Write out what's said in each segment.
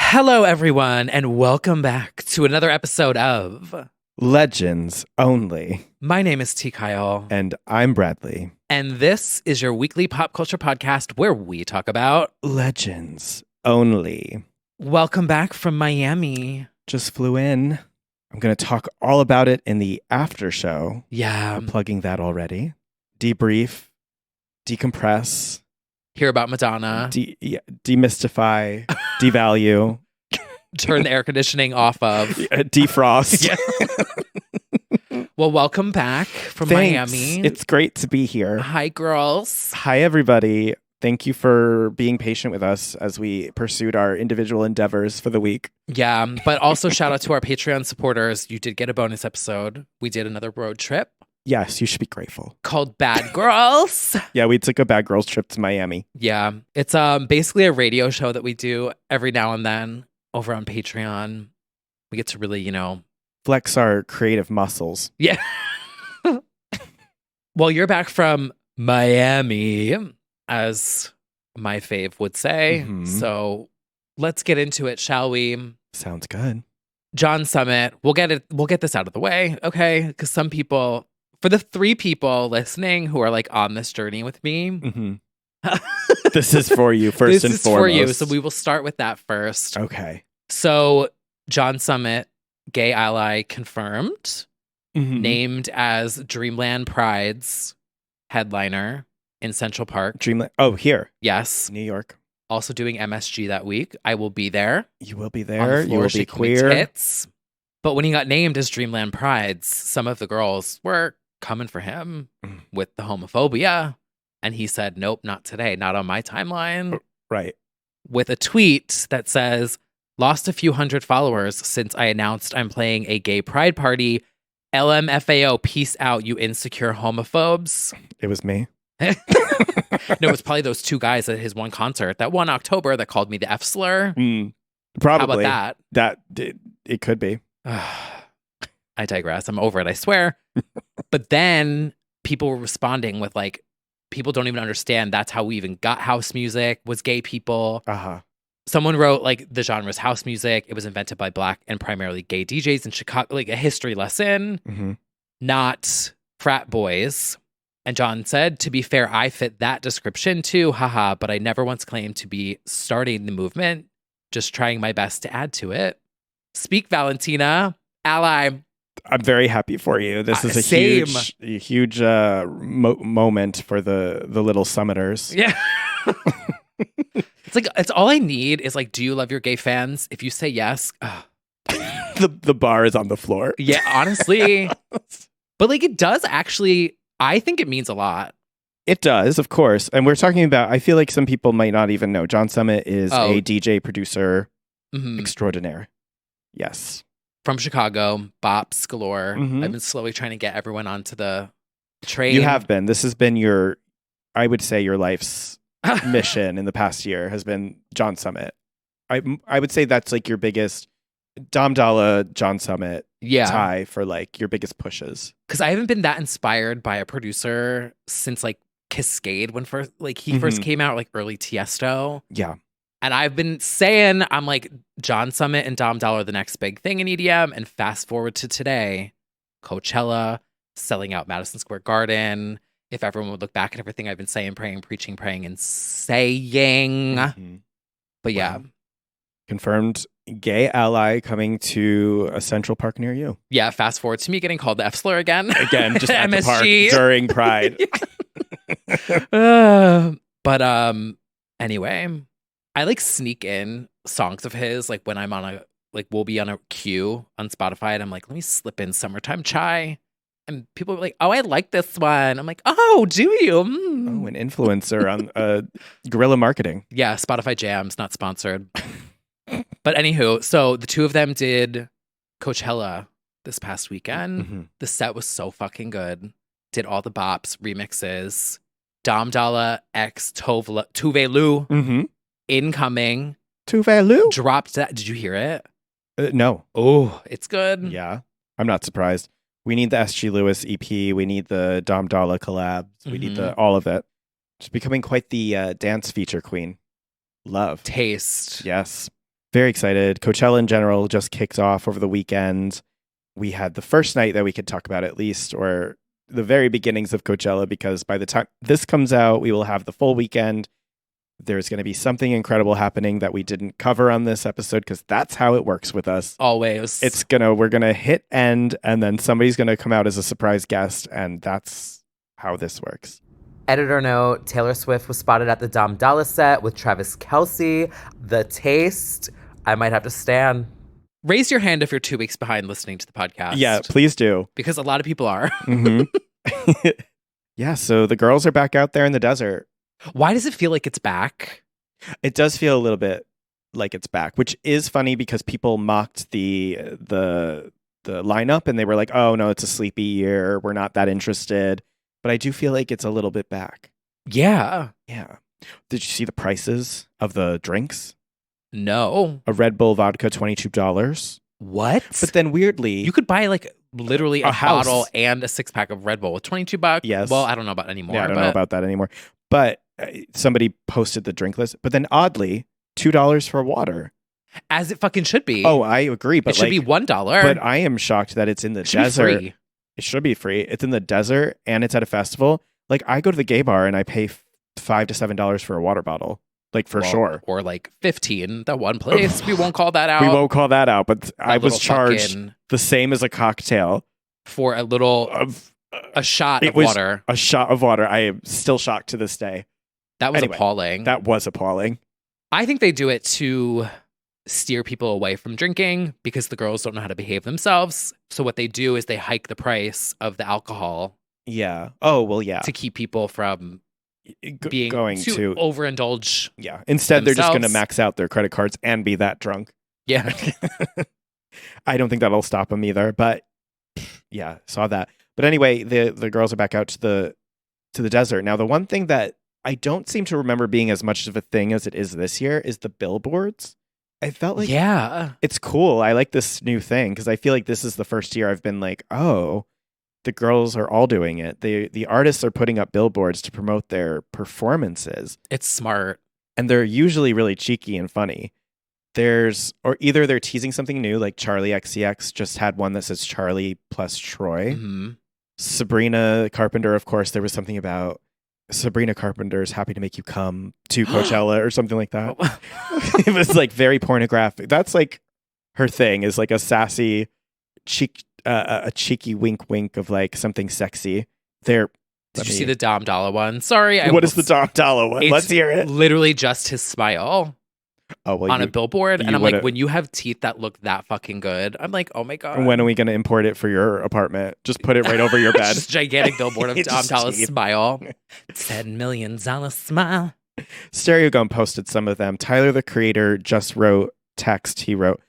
Hello, everyone, and welcome back to another episode of Legends Only. My name is T. Kyle, And I'm Bradley. and this is your weekly pop culture podcast where we talk about. Legends Only. Welcome back from Miami. Just flew in. I'm going to talk all about it in the after show. Yeah, I'm plugging that already. Debrief, decompress, hear about Madonna. demystify, devalue, Turn the air conditioning off of. defrost. Yeah. Well, welcome back from Thanks. Miami. It's great to be here. Hi, girls. Hi, everybody. Thank you for being patient with us as we pursued our individual endeavors for the week. Yeah, but also shout out to our Patreon supporters. You did get a bonus episode. We did another road trip Yes, you should be grateful. called Bad Girls. Yeah, we took a bad girls trip to Miami. Yeah, it's basically a radio show that we do every now and then over on Patreon. We get to really, Flex our creative muscles. yeah. Well, you're back from Miami, as my fave would say. Mhm. So let's get into it, shall we? Sounds good. John Summit. We'll get this out of the way, okay? Because some people, for the 3 people listening who are like on this journey with me, hmm This is for you first this and is foremost. for you. So we will start with that first. Okay. So John Summit, gay ally confirmed, Mhm. named as Dreamland Pride's headliner in Central Park. Dreamland. Oh, here, Yes. New York. Also doing MSG that week. I will be there. You will be On there. the You floor will be shaking my queer. tits. But when he got named as Dreamland Pride's, some of the girls were coming for him Mm. with the homophobia. And he said, nope, not today, not on my timeline. Right. With a tweet that says, lost a few hundred followers since I announced I'm playing a gay pride party. LMFAO, peace out, you insecure homophobes. It was me. No, it's probably those 2 guys at his one concert that one October that called me the F slur. Probably. How about It could be. I digress. I'm over it, I swear. But then people were responding with like, people don't even understand that's how we even got house music, was gay people. Uh-huh. Someone wrote like the genre's house music. It was invented by Black and primarily gay DJs in Chicago, like a history lesson, hmm not frat boys. And John said, to be fair, I fit that description too, haha, but I never once claimed to be starting the movement, just trying my best to add to it. Speak, Valentina, ally. I'm very happy for you. This is a Same. huge moment for the little summiters. Yeah. It's all I need is like, do you love your gay fans? If you say yes, The bar is on the floor. yeah, honestly. But like it does actually, I think it means a lot. It does, of course. And we're talking about, I feel like some people might not even know. John Summit is Oh. a DJ producer Mhm. extraordinaire. Yes. From Chicago, bops galore. Mhm. I've been slowly trying to get everyone onto the train. You have been. This has been I would say your life's mission in the past year has been John Summit. I would say that's like your biggest Dom Dalla John Summit Yeah. tie for like your biggest pushes. Because I haven't been that inspired by a producer since like Cascade when first he first Mhm. came out, like early Tiesto. Yeah. And I've been saying, I'm like, John Summit and Dom Dollar are the next big thing in EDM. And fast forward to today, Coachella, selling out Madison Square Garden. If everyone would look back at everything I've been saying, praying, preaching, praying, and saying. Mhm. But yeah, Wow. Confirmed gay ally coming to a Central Park near you. yeah, fast forward to me getting called the F slur again. Again, just at the park MSG. during Pride. But anyway, I like sneak in songs of his like when I'm on we'll be on a queue on Spotify and I'm like, let me slip in Summertime Chai. And people are like, oh, I like this one. I'm like, oh, do you? Mm. Oh, an influencer on guerrilla marketing. Yeah, Spotify Jams, not sponsored. But anywho, so the 2 of them did Coachella this past weekend. Mhm. The set was so fucking good. Did all the bops, remixes. Dom Dalla X Tuvelu Mm-hmm. incoming. Tuvalu? Dropped that. Did you hear it? No. Oh, it's good. Yeah. I'm not surprised. We need the SG Lewis EP. We need the Dom Dalla collabs. We need all of it. She's becoming quite the dance feature queen. Love. Taste. Yes. Very excited. Coachella in general just kicked off over the weekend. We had the first night that we could talk about at least, or the very beginnings of Coachella, because by the time this comes out, we will have the full weekend. There's going to be something incredible happening that we didn't cover on this episode because that's how it works with us. Always. We're going to hit end and then somebody's going to come out as a surprise guest, and that's how this works. Editor note, Taylor Swift was spotted at the Dom Dalla set with Travis Kelce. The taste, I might have to stan. Raise your hand if you're 2 weeks behind listening to the podcast. Yeah, please do. Because a lot of people are. Mm-hmm. Yeah, so the girls are back out there in the desert. Why does it feel like it's back? It does feel a little bit like it's back, which is funny because people mocked the lineup and they were like, "Oh no, it's a sleepy year. We're not that interested." But I do feel like it's a little bit back. Yeah. Yeah. Did you see the prices of the drinks? No. A Red Bull vodka, $22. What? But then weirdly, you could buy like literally a house. bottle and a 6-pack of Red Bull with $22. Yes. Well, I don't know about anymore. Yeah, I don't know about that anymore. But somebody posted the drink list. But then oddly, $2 for water. As it fucking should be. Oh, I agree. But it should be $1. But I am shocked that it's in the desert. Be free. It should be free. It's in the desert and it's at a festival. Like I go to the gay bar and I pay $5 to $7 for a water bottle. Like for sure. Or like 15. That one place. We won't call that out. We won't call that out. But I was charged the same as a cocktail. For a little... a shot of water. A shot of water. I am still shocked to this day. That was appalling. That was appalling. I think they do it to steer people away from drinking because the girls don't know how to behave themselves. So what they do is they hike the price of the alcohol. Yeah. Oh, well, yeah. To keep people from being going to overindulge. Yeah. Instead, they're just going to max out their credit cards and be that drunk. Yeah. I don't think that'll stop them either. But yeah, saw that. But anyway, the girls are back out to the desert. Now, the one thing that I don't seem to remember being as much of a thing as it is this year is the billboards. I felt like it's cool. I like this new thing because I feel like this is the first year I've been like, oh, the girls are all doing it. The artists are putting up billboards to promote their performances. It's smart. And they're usually really cheeky and funny. Either they're teasing something new, like Charlie XCX just had one that says Charlie plus Troy. Mm-hmm. Sabrina Carpenter, of course, there was something about Sabrina Carpenter's Happy to Make You Come to Coachella or something like that. It was like very pornographic. That's like her thing, is like a sassy a cheeky wink wink of like something sexy. Did you see the Dom Dalla one? Sorry. What is the Dom Dalla one? Let's hear it. Literally just his smile. Oh, well, on a billboard. And I'm like, when you have teeth that look that fucking good, I'm like, oh my God. When are we going to import it for your apartment? Just put it right over your bed. Just gigantic billboard of Dom Dalla's smile. $10 million smile. Stereo Gum posted some of them. Tyler, the creator, just wrote text. He wrote,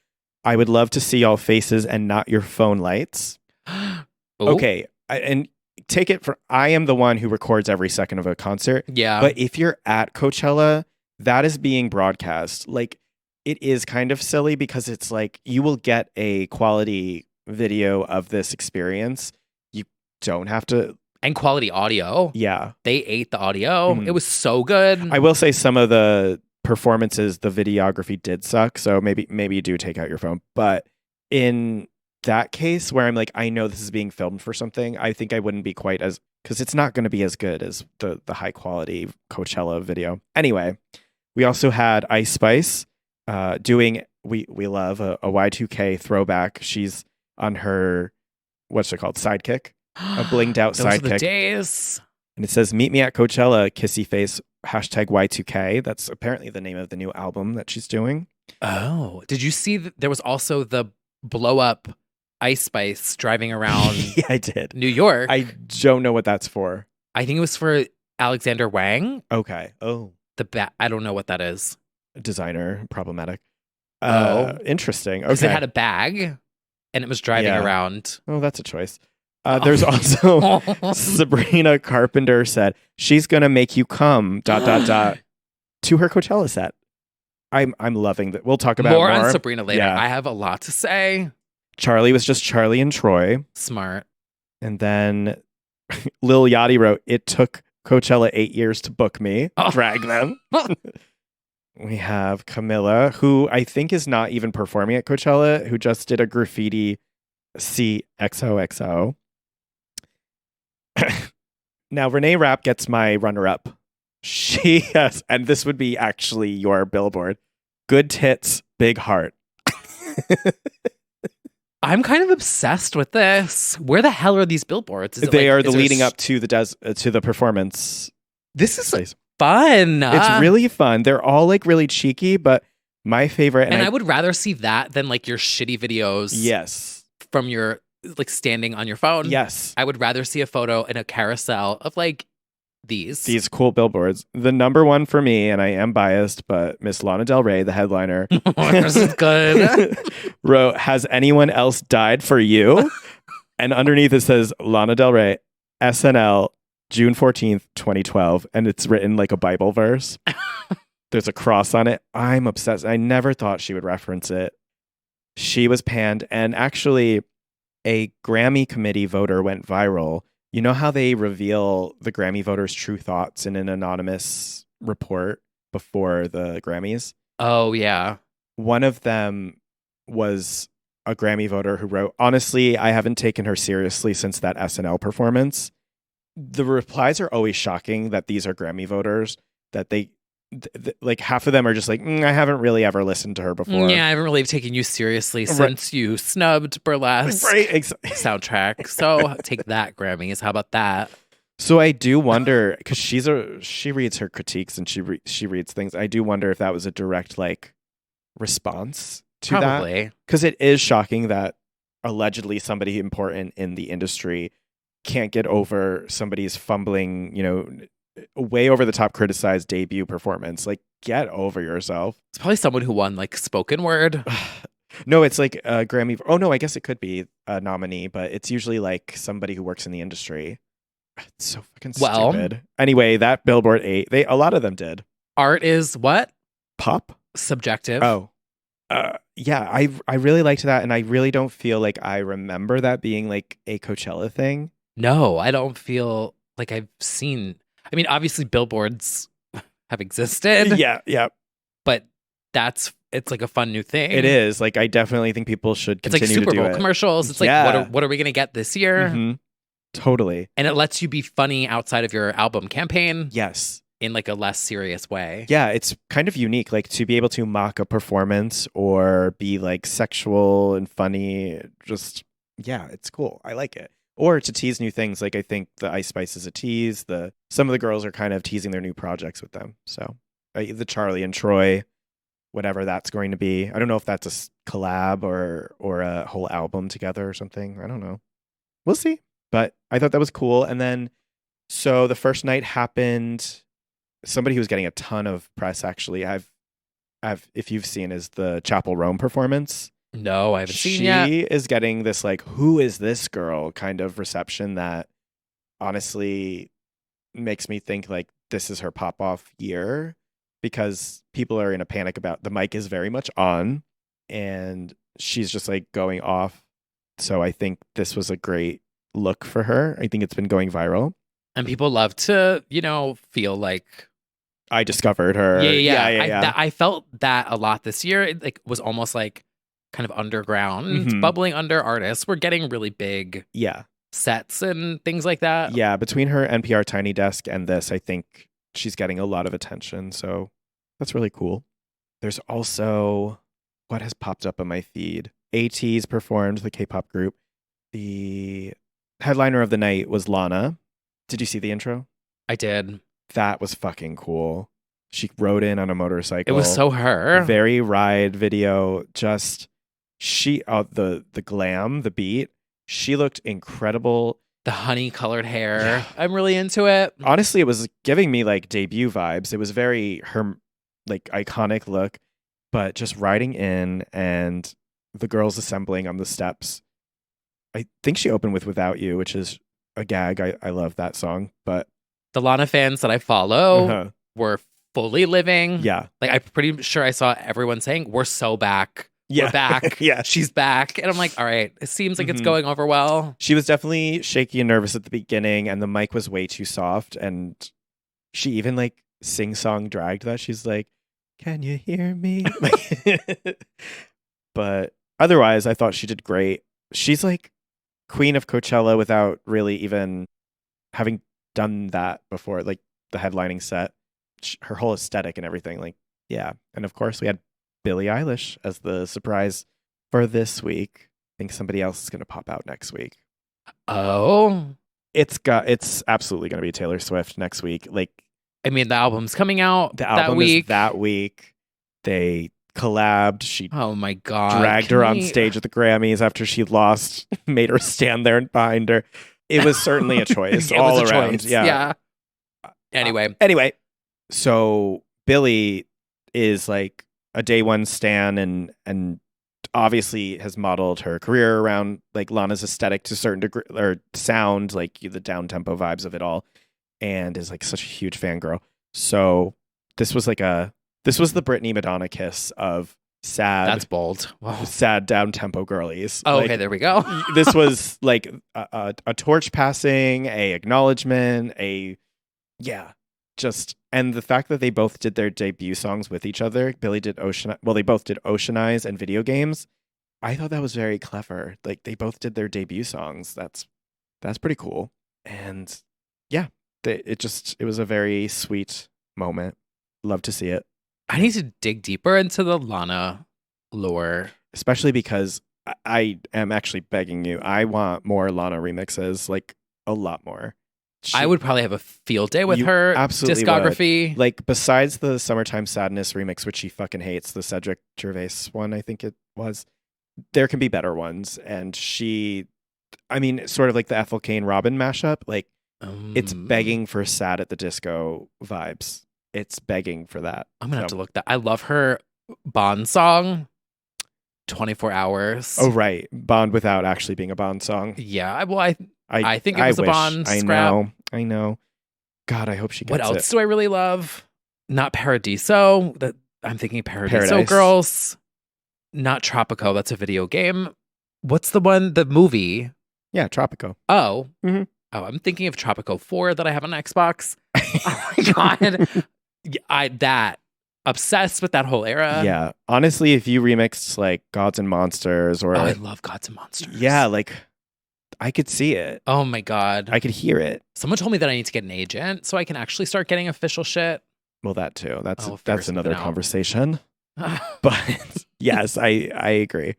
I would love to see y'all faces and not your phone lights. Okay. And take it for, I am the one who records every second of a concert. Yeah. But if you're at Coachella, that is being broadcast. Like, it is kind of silly because it's like you will get a quality video of this experience. You don't have to. And quality audio. Yeah. They ate the audio. Mm. It was so good. I will say some of the performances, the videography did suck. So maybe you do take out your phone. But in that case where I'm like, I know this is being filmed for something, I think I wouldn't be quite as, because it's not going to be as good as the high quality Coachella video. Anyway. We also had Ice Spice doing, we love a Y2K throwback. She's on her, what's it called? Sidekick. A blinged out Those sidekick. Are the days. And it says, meet me at Coachella, kissy face, hashtag Y2K. That's apparently the name of the new album that she's doing. Oh, did you see there was also the blow up Ice Spice driving around yeah, I did. New York. I don't know what that's for. I think it was for Alexander Wang. Okay. Oh. I don't know what that is. Designer, problematic. Interesting. Interesting. Okay. Because it had a bag and it was driving around. Oh, that's a choice. There's also Sabrina Carpenter said she's gonna make you come ... to her Coachella set. I'm loving that. We'll talk about more on Sabrina later. Yeah. I have a lot to say. Charlie was just Charlie and Troy. Smart. And then Lil Yachty wrote, it took Coachella 8 years to book me. Drag them. We have Camilla, who I think is not even performing at Coachella, who just did a graffiti CXOXO. Now, Renee Rapp gets my runner-up. She has, and this would be actually your billboard. Good tits, big heart. I'm kind of obsessed with this. Where the hell are these billboards? They are the leading up to the performance. This is place. Fun. It's really fun. They're all like really cheeky, but my favorite. And I would rather see that than like your shitty videos. Yes. From your like standing on your phone. Yes. I would rather see a photo in a carousel of like these cool billboards. The number one for me, and I am biased, but Miss Lana Del Rey, the headliner, this is good. wrote, "Has anyone else died for you?" And underneath it says Lana Del Rey, SNL, June 14th, 2012. And it's written like a Bible verse. There's a cross on it. I'm obsessed. I never thought she would reference it. She was panned. And actually, a Grammy committee voter went viral. You know how they reveal the Grammy voters' true thoughts in an anonymous report before the Grammys? Oh, yeah. One of them was a Grammy voter who wrote, "Honestly, I haven't taken her seriously since that SNL performance." The replies are always shocking that these are Grammy voters, that they like half of them are just like, I haven't really ever listened to her before. Yeah, I haven't really taken you seriously since you snubbed Burlesque soundtrack. So take that, Grammys. How about that? So I do wonder, because she reads her critiques and she reads things. I do wonder if that was a direct like response to that, because it is shocking that allegedly somebody important in the industry can't get over somebody's fumbling, way over the top criticized debut performance. Like, get over yourself. It's probably someone who won like spoken word. No, it's like a Grammy. Oh no, I guess it could be a nominee, but it's usually like somebody who works in the industry. It's so fucking stupid. Anyway, that billboard ate. A lot of them did. Art is what? Pop? Subjective. Oh. Yeah, I really liked that, and I really don't feel like I remember that being like a Coachella thing. No, I don't feel like I've seen. I mean, obviously billboards have existed. Yeah. But it's like a fun new thing. It is. Like, I definitely think people should continue to do it. It's like Super Bowl commercials. It's like, what are we going to get this year? Mm-hmm. Totally. And it lets you be funny outside of your album campaign. Yes. In like a less serious way. Yeah, it's kind of unique, like to be able to mock a performance or be like sexual and funny. Just, yeah, it's cool. I like it. Or to tease new things. Like, I think the Ice Spice is a tease. Some of the girls are kind of teasing their new projects with them. So the Charlie and Troy, whatever that's going to be. I don't know if that's a collab or a whole album together or something. I don't know. We'll see. But I thought that was cool. And then, so the first night happened. Somebody who was getting a ton of press, actually, I've if you've seen, is the Chapel Rome performance. No, I haven't seen yet. She is getting this like, who is this girl kind of reception that honestly makes me think like this is her pop off year, because people are in a panic about the mic is very much on and she's just like going off. So I think this was a great look for her. I think it's been going viral. And people love to, feel like I discovered her. Yeah. I felt that a lot this year. It like was almost like kind of underground, bubbling under artists. We're getting really big sets and things like that. Yeah, between her NPR Tiny Desk and this, I think she's getting a lot of attention. So that's really cool. There's also, what has popped up on my feed? ATEEZ performed, the K-pop group. The headliner of the night was Lana. Did you see the intro? I did. That was fucking cool. She rode in on a motorcycle. It was so her. Very ride video. Just the glam, the beat. She looked incredible. The honey colored hair. Yeah. I'm really into it. Honestly, it was giving me like debut vibes. It was very her like iconic look, but just riding in and the girls assembling on the steps. I think she opened with Without You, which is a gag. I love that song. But the Lana fans that I follow were fully living. Yeah. Like, I'm pretty sure I saw everyone saying, we're so back. Yeah. We're back. Yeah. She's back. And I'm like, all right, it seems like it's going over well. She was definitely shaky and nervous at the beginning, and the mic was way too soft. And she even like sing-song dragged that. She's like, Can you hear me? But otherwise, I thought she did great. She's like queen of Coachella without really even having done that before, like the headlining set, her whole aesthetic and everything. Like, yeah. And of course, we had Billie Eilish as the surprise for this week. I think somebody else is going to pop out next week. Oh, It's absolutely going to be Taylor Swift next week. Like, I mean, the album's coming out the album that week. is that week. They collabed. She Oh my God. dragged her on stage at the Grammys after she lost, made her stand there behind her. It was certainly a choice all around. Choice. Yeah. Anyway. So Billie is like a day one stan and obviously has modeled her career around like Lana's aesthetic to a certain degree, or sound, like the down tempo vibes of it all, and is like such a huge fangirl. So this was the Britney Madonna kiss of sad. That's bold. Wow. Sad down tempo girlies. Oh, like, okay, there we go. This was like a torch passing, a acknowledgement, and the fact that they both did their debut songs with each other. Billie did they both did Ocean Eyes and Video Games. I thought that was very clever. Like they both did their debut songs. That's pretty cool. And yeah, it was a very sweet moment. Love to see it. I need to dig deeper into the Lana lore. Especially because I am actually begging you. I want more Lana remixes, like a lot more. I would probably have a field day with her discography. Would. Like besides the Summertime Sadness remix, which she fucking hates, the Cedric Gervais one, I think it was. There can be better ones. And sort of like the Ethel Cain Robin mashup, like it's begging for Sad at the Disco vibes. It's begging for that. I'm gonna have to look that. I love her Bond song, 24 Hours. Oh right, Bond without actually being a Bond song. Yeah, well, I think it was a Bond scrap. I know. God, I hope she gets it. What else do I really love? Not Paradiso. I'm thinking Paradiso Paradise. Girls. Not Tropico. That's a video game. What's the one? The movie? Yeah, Tropico. Oh. Mm-hmm. Oh, I'm thinking of Tropico 4 that I have on Xbox. Oh my God. Obsessed with that whole era. Yeah. Honestly, if you remixed like Gods and Monsters or I love Gods and Monsters. Yeah, like I could see it. Oh my God. I could hear it. Someone told me that I need to get an agent so I can actually start getting official shit. Well, that too. That's another conversation. But yes, I agree.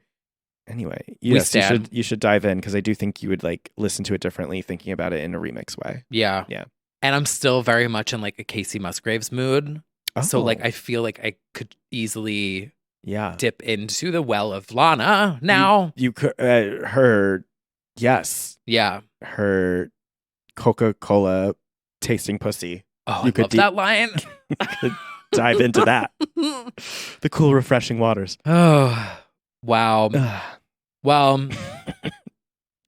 Anyway, yes, you should dive in because I do think you would like listen to it differently, thinking about it in a remix way. Yeah. Yeah. And I'm still very much in like a Casey Musgraves mood. Oh. So like I feel like I could easily dip into the well of Lana now. You could her yes. Yeah. Her Coca-Cola tasting pussy. Oh, I love that line. You could dive into that. The cool, refreshing waters. Oh, wow. Well,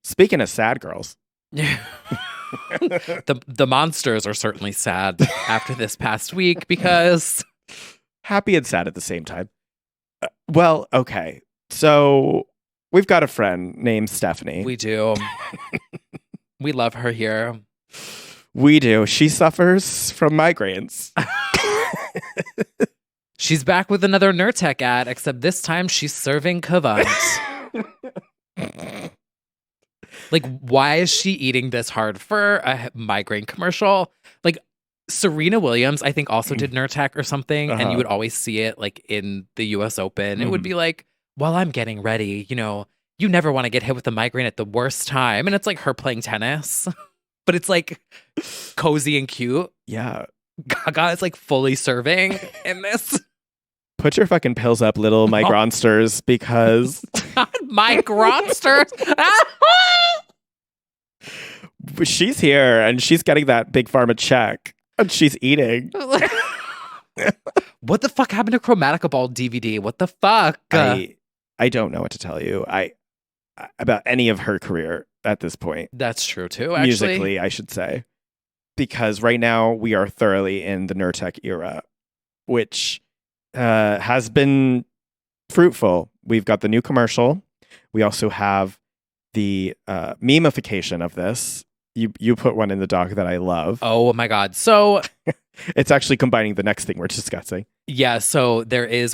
speaking of sad girls. the monsters are certainly sad after this past week because happy and sad at the same time. Well, okay. So we've got a friend named Stephanie. We do. We love her here. We do. She suffers from migraines. She's back with another Nurtec ad, except this time she's serving Kavant. Like, why is she eating this hard for a migraine commercial? Like, Serena Williams, I think, also did Nurtec or something, and you would always see it like in the US Open. It would be like, while I'm getting ready, you never want to get hit with a migraine at the worst time. And it's like her playing tennis, but it's like cozy and cute. Yeah. Gaga is like fully serving in this. Put your fucking pills up, little migronsters, because migronsters. She's here and she's getting that big pharma check and she's eating. What the fuck happened to Chromatica Ball DVD? What the fuck? I don't know what to tell you. About any of her career at this point. That's true too, actually. Musically, I should say. Because right now we are thoroughly in the Nurtec era, which has been fruitful. We've got the new commercial. We also have the memification of this. You put one in the doc that I love. Oh my God. So It's actually combining the next thing we're discussing. Yeah, so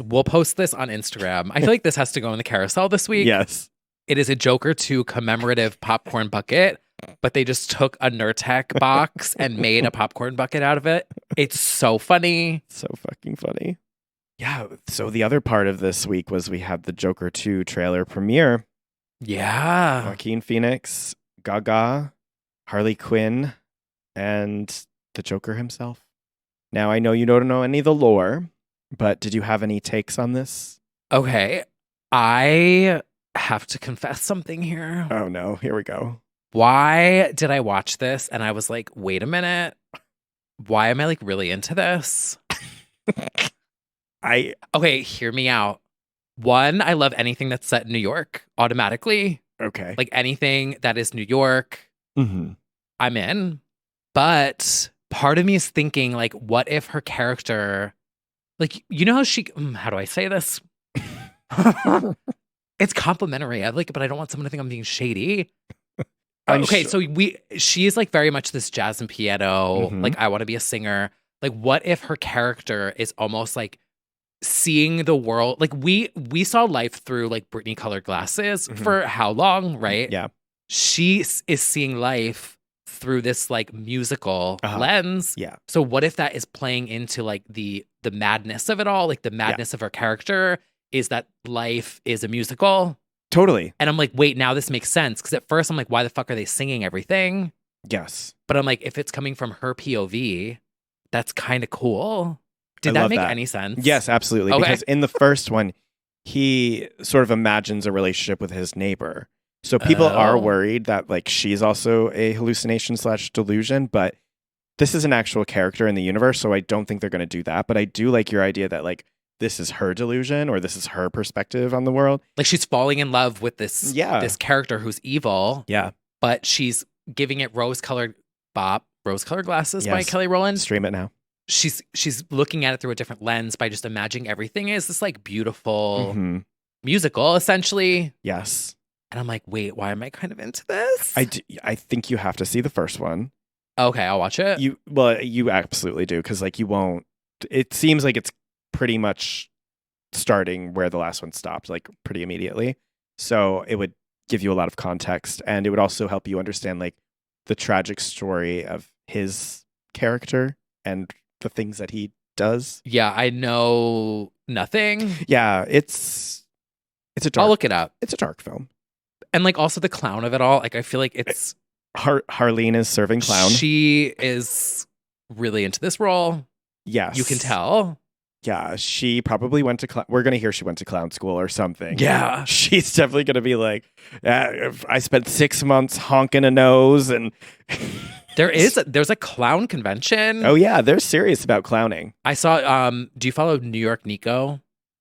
we'll post this on Instagram. I feel like this has to go in the carousel this week. Yes. It is a Joker 2 commemorative popcorn bucket, but they just took a Nurtec box and made a popcorn bucket out of it. It's so funny. So fucking funny. Yeah. So the other part of this week was we had the Joker 2 trailer premiere. Yeah. Joaquin Phoenix, Gaga, Harley Quinn, and the Joker himself. Now, I know you don't know any of the lore, but did you have any takes on this? Okay. I have to confess something here. Oh, no. Here we go. Why did I watch this? And I was like, wait a minute. Why am I like really into this? Okay, hear me out. One, I love anything that's set in New York automatically. Okay. Like anything that is New York, I'm in. But part of me is thinking, like, what if her character, like, you know how do I say this? It's complimentary. I like it, but I don't want someone to think I'm being shady. Okay, so she is like very much this jazz and piano, like I want to be a singer. Like, what if her character is almost like seeing the world? Like we saw life through like Brittany colored glasses for how long, right? Yeah. She is seeing life through this like musical lens. Yeah. So what if that is playing into like the madness of it all? Like the madness of her character is that life is a musical. Totally. And I'm like, wait, now this makes sense. Because at first I'm like, why the fuck are they singing everything? Yes. But I'm like, if it's coming from her POV, that's kind of cool. Did that make any sense? Yes, absolutely. Okay. Because in the first one, he sort of imagines a relationship with his neighbor. So people are worried that like she's also a hallucination / delusion, but this is an actual character in the universe. So I don't think they're going to do that. But I do like your idea that like this is her delusion or this is her perspective on the world. Like she's falling in love with this character who's evil. Yeah. But she's giving it rose-colored glasses by Kelly Rowland. Stream it now. She's looking at it through a different lens by just imagining everything is this like beautiful musical, essentially. Yes. And I'm like, wait, why am I kind of into this? I think you have to see the first one. Okay, I'll watch it. You absolutely do, because like you won't. It seems like it's pretty much starting where the last one stopped, like pretty immediately. So it would give you a lot of context, and it would also help you understand like the tragic story of his character and the things that he does. Yeah, I know nothing. Yeah, it's a dark. I'll look it up. It's a dark film, and like also the clown of it all. Like I feel like it's Harleen is serving clown. She is really into this role. Yes, you can tell. Yeah, she probably went to we're going to hear she went to clown school or something. Yeah. She's definitely going to be like, I spent 6 months honking a nose and... There's a clown convention. Oh, yeah. They're serious about clowning. I saw, do you follow New York Nico?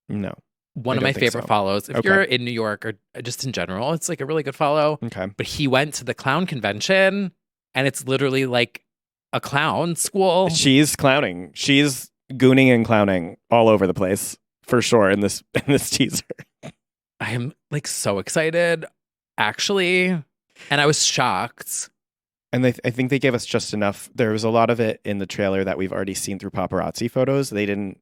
No. One of my favorite follows. If you're in New York or just in general, it's like a really good follow. Okay. But he went to the clown convention and it's literally like a clown school. She's clowning. She's gooning and clowning all over the place for sure in this teaser. I am like so excited, actually, and I was shocked. And I think they gave us just enough. There was a lot of it in the trailer that we've already seen through paparazzi photos. They didn't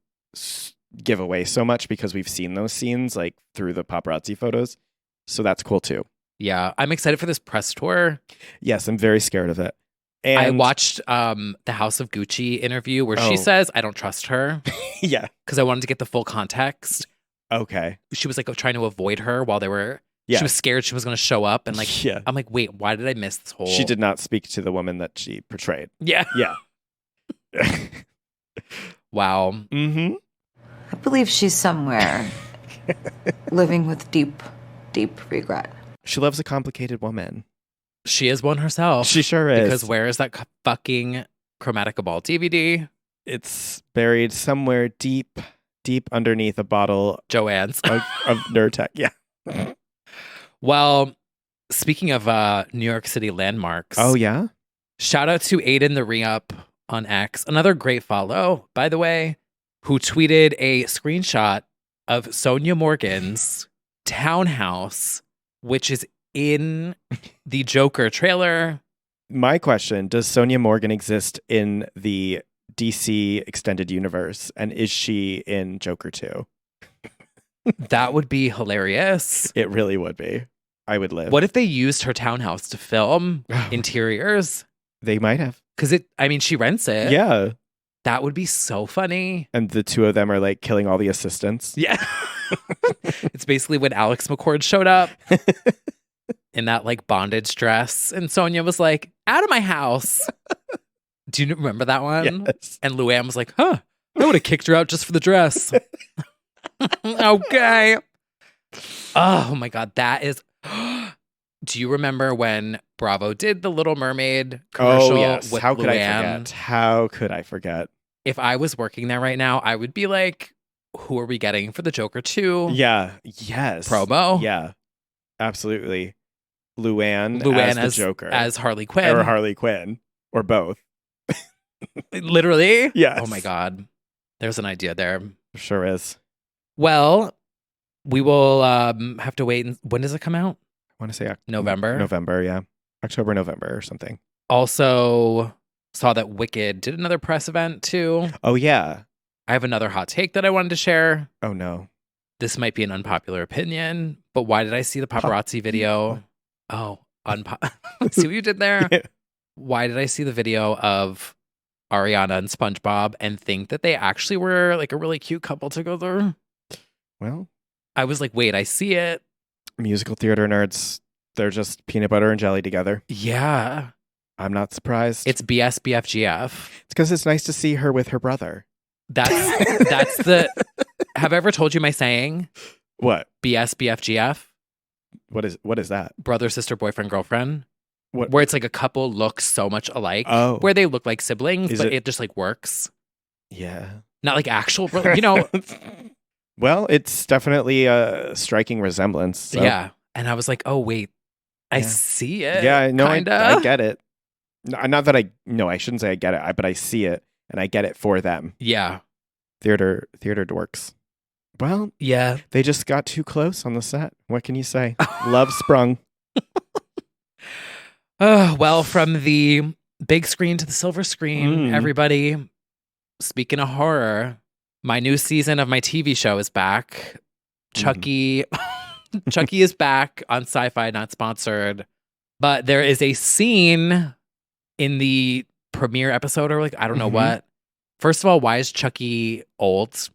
give away so much because we've seen those scenes like through the paparazzi photos. So that's cool too. Yeah, I'm excited for this press tour. Yes, I'm very scared of it. And I watched the House of Gucci interview where she says, I don't trust her. Yeah. Because I wanted to get the full context. Okay. She was like trying to avoid her while they were, she was scared she was going to show up. And like, I'm like, wait, why did I miss this whole? She did not speak to the woman that she portrayed. Yeah. Yeah. Wow. Mm-hmm. I believe she's somewhere living with deep, deep regret. She loves a complicated woman. She is one herself. She sure is. Because where is that fucking Chromatica Ball DVD? It's buried somewhere deep, deep underneath a bottle Joanne's of Nurtec. Yeah. Well, speaking of New York City landmarks. Oh, yeah? Shout out to Aiden the Re-Up on X. Another great follow, by the way, who tweeted a screenshot of Sonia Morgan's townhouse, which is in the Joker trailer. My question, does Sonia Morgan exist in the DC extended universe? And is she in Joker 2? That would be hilarious. It really would be. I would live. What if they used her townhouse to film interiors? They might have. Because she rents it. Yeah. That would be so funny. And the two of them are like killing all the assistants. Yeah. It's basically when Alex McCord showed up in that like bondage dress. And Sonia was like, out of my house. Do you remember that one? Yes. And Luann was like, I would have kicked her out just for the dress. Okay. Oh my God. That is. Do you remember when Bravo did the Little Mermaid commercial? Oh, yes. With How could I Luann? forget? How could I forget? If I was working there right now, I would be like, who are we getting for the Joker 2? Yeah. Yes. Promo? Yeah. Absolutely. Luann as the Joker. As Harley Quinn. Or Harley Quinn. Or both. Literally? Yes. Oh my God. There's an idea there. Sure is. Well, we will have to wait. When does it come out? I want to say November? November, yeah. October, November or something. Also saw that Wicked did another press event too. Oh, yeah. I have another hot take that I wanted to share. Oh, no. This might be an unpopular opinion, but why did I see the paparazzi video? Oh, see what you did there? Yeah. Why did I see the video of Ariana and SpongeBob and think that they actually were like a really cute couple together? Well, I was like, wait, I see it. musical theater nerds, they're just peanut butter and jelly together. Yeah. I'm not surprised. It's BSBFGF. It's because it's nice to see her with her brother. That's the. Have I ever told you my saying? What? BSBFGF. What is that? Brother, sister, boyfriend, girlfriend. What? Where it's like a couple looks so much alike. Oh. Where they look like siblings, Is but it- it just like works. Yeah. Not like actual, you know. Well, it's definitely a striking resemblance. So. Yeah. And I was like, oh, wait, I Yeah. see it. Yeah, no, I kinda. get it. Not that I shouldn't say I get it, but I see it and I get it for them. Yeah. Theater dorks. Well, Yeah. they just got too close on the set. What can you say? Love sprung. Well, from the big screen to the silver screen, everybody, speaking of horror, my new season of my TV show is back. Chucky. Chucky is back on Sci-Fi, not sponsored. But there is a scene in the premiere episode, or like, I don't know what. First of all, why is Chucky old?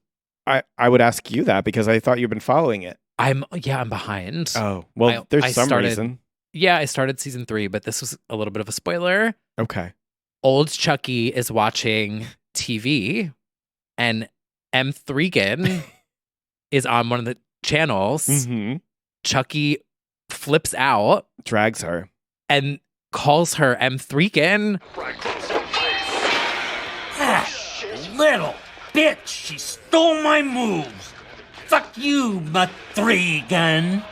I would ask you that because I thought you'd been following it. I'm behind. Oh, well, there's some reason. Yeah, I started season 3, but this was a little bit of a spoiler. Okay. Old Chucky is watching TV, and M. Threegan is on one of the channels. Mm-hmm. Chucky flips out, Drags her. and calls her M. Threegan. Little bitch, she stole my moves. Fuck you, Mathregan.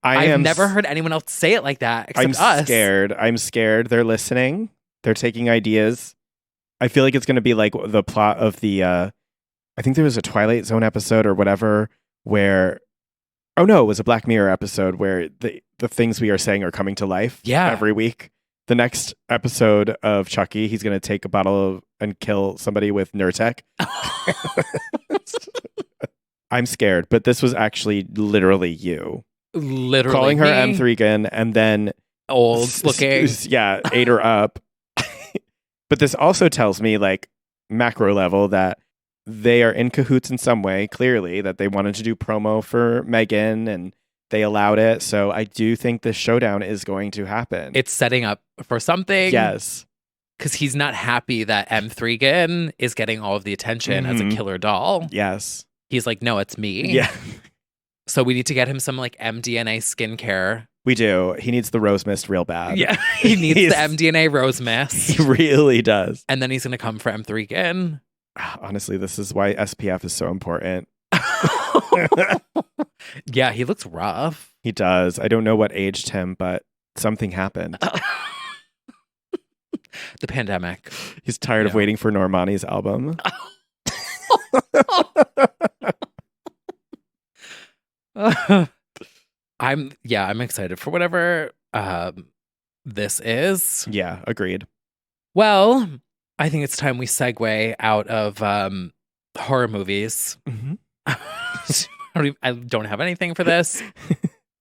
I've never heard anyone else say it like that except us. I'm scared. They're listening. They're taking ideas. I feel like it's going to be like the plot of the, I think there was a Twilight Zone episode or whatever where, oh no, it was a Black Mirror episode where the things we are saying are coming to life every week. The next episode of Chucky, he's going to take a bottle and kill somebody with Nurtec. I'm scared, but this was actually literally you. Literally calling her me. M3gan and then old looking. Ate her up. But this also tells me, like, macro level, that they are in cahoots in some way, clearly, that they wanted to do promo for Megan and they allowed it. So I do think this showdown is going to happen. It's setting up for something. Yes. Because he's not happy that M. Threegan is getting all of the attention as a killer doll. Yes. He's like, no, it's me. Yeah. So we need to get him some like MDNA skincare. We do. He needs the rose mist real bad. Yeah. He needs the MDNA rose mist. He really does. And then he's going to come for M. Threegan. Honestly, this is why SPF is so important. Yeah, he looks rough. He does. I don't know what aged him, but something happened. The pandemic. He's tired of waiting for Normani's album. I'm excited for whatever this is. Yeah, agreed. Well, I think it's time we segue out of horror movies. Mhm. I don't have anything for this.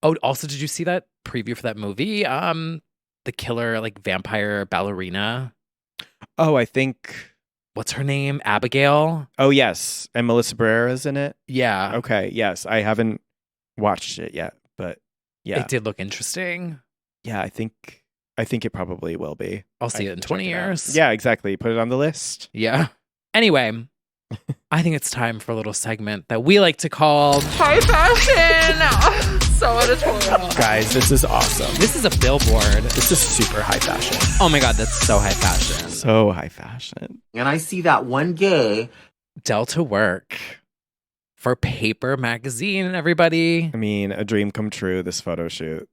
Oh, also, did you see that preview for that movie? The killer, like vampire ballerina. Oh, I think. What's her name? Abigail. Oh, yes. And Melissa Barrera's in it. Yeah. Okay. Yes. I haven't watched it yet, but yeah. It did look interesting. Yeah, I think it probably will be. I'll see I it in can 20 check it out. years. Yeah, exactly. Put it on the list. Yeah. Anyway, I think it's time for a little segment that we like to call High Fashion. So editorial. Guys, this is awesome. This is a billboard. This is super high fashion. Oh my God, that's so high fashion. So high fashion. And I see that one gay. Delta work for Paper Magazine, everybody. I mean, a dream come true, this photo shoot.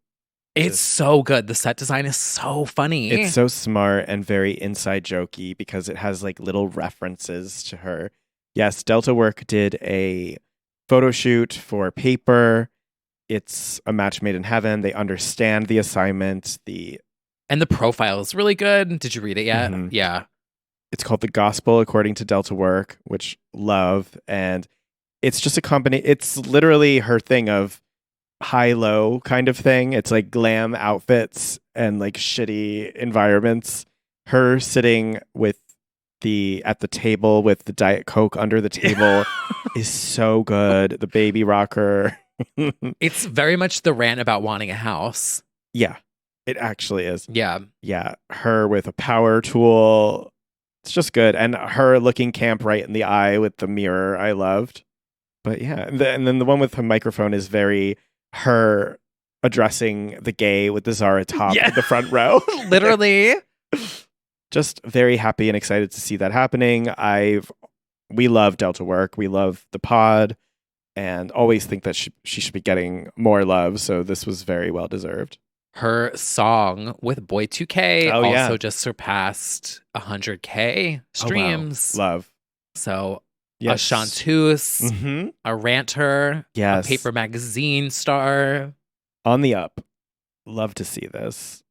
It's so good. The set design is so funny. It's so smart and very inside jokey because it has like little references to her. Yes, Delta Work did a photo shoot for Paper. It's a match made in heaven. They understand the assignment. And the profile is really good. Did you read it yet? Mhm. Yeah. It's called The Gospel According to Delta Work, which love. And it's just a company. It's literally her thing of high-low kind of thing. It's like glam outfits and like shitty environments. Her sitting at the table with the Diet Coke under the table is so good. The baby rocker. It's very much the rant about wanting a house. Yeah, it actually is. Yeah. Yeah, her with a power tool. It's just good. And her looking Camp right in the eye with the mirror, I loved. But yeah, and then the one with the microphone is very her addressing the gay with the Zara top Yeah. in the front row. Literally. Just very happy and excited to see that happening. We love Delta Work. We love the pod and always think that she should be getting more love. So this was very well deserved. Her song with Boy 2K Oh, yeah. also just surpassed 100K streams. Oh, wow. Love. So Yes. a chanteuse, Mm-hmm. a ranter, Yes. a Paper Magazine star. On the up. Love to see this.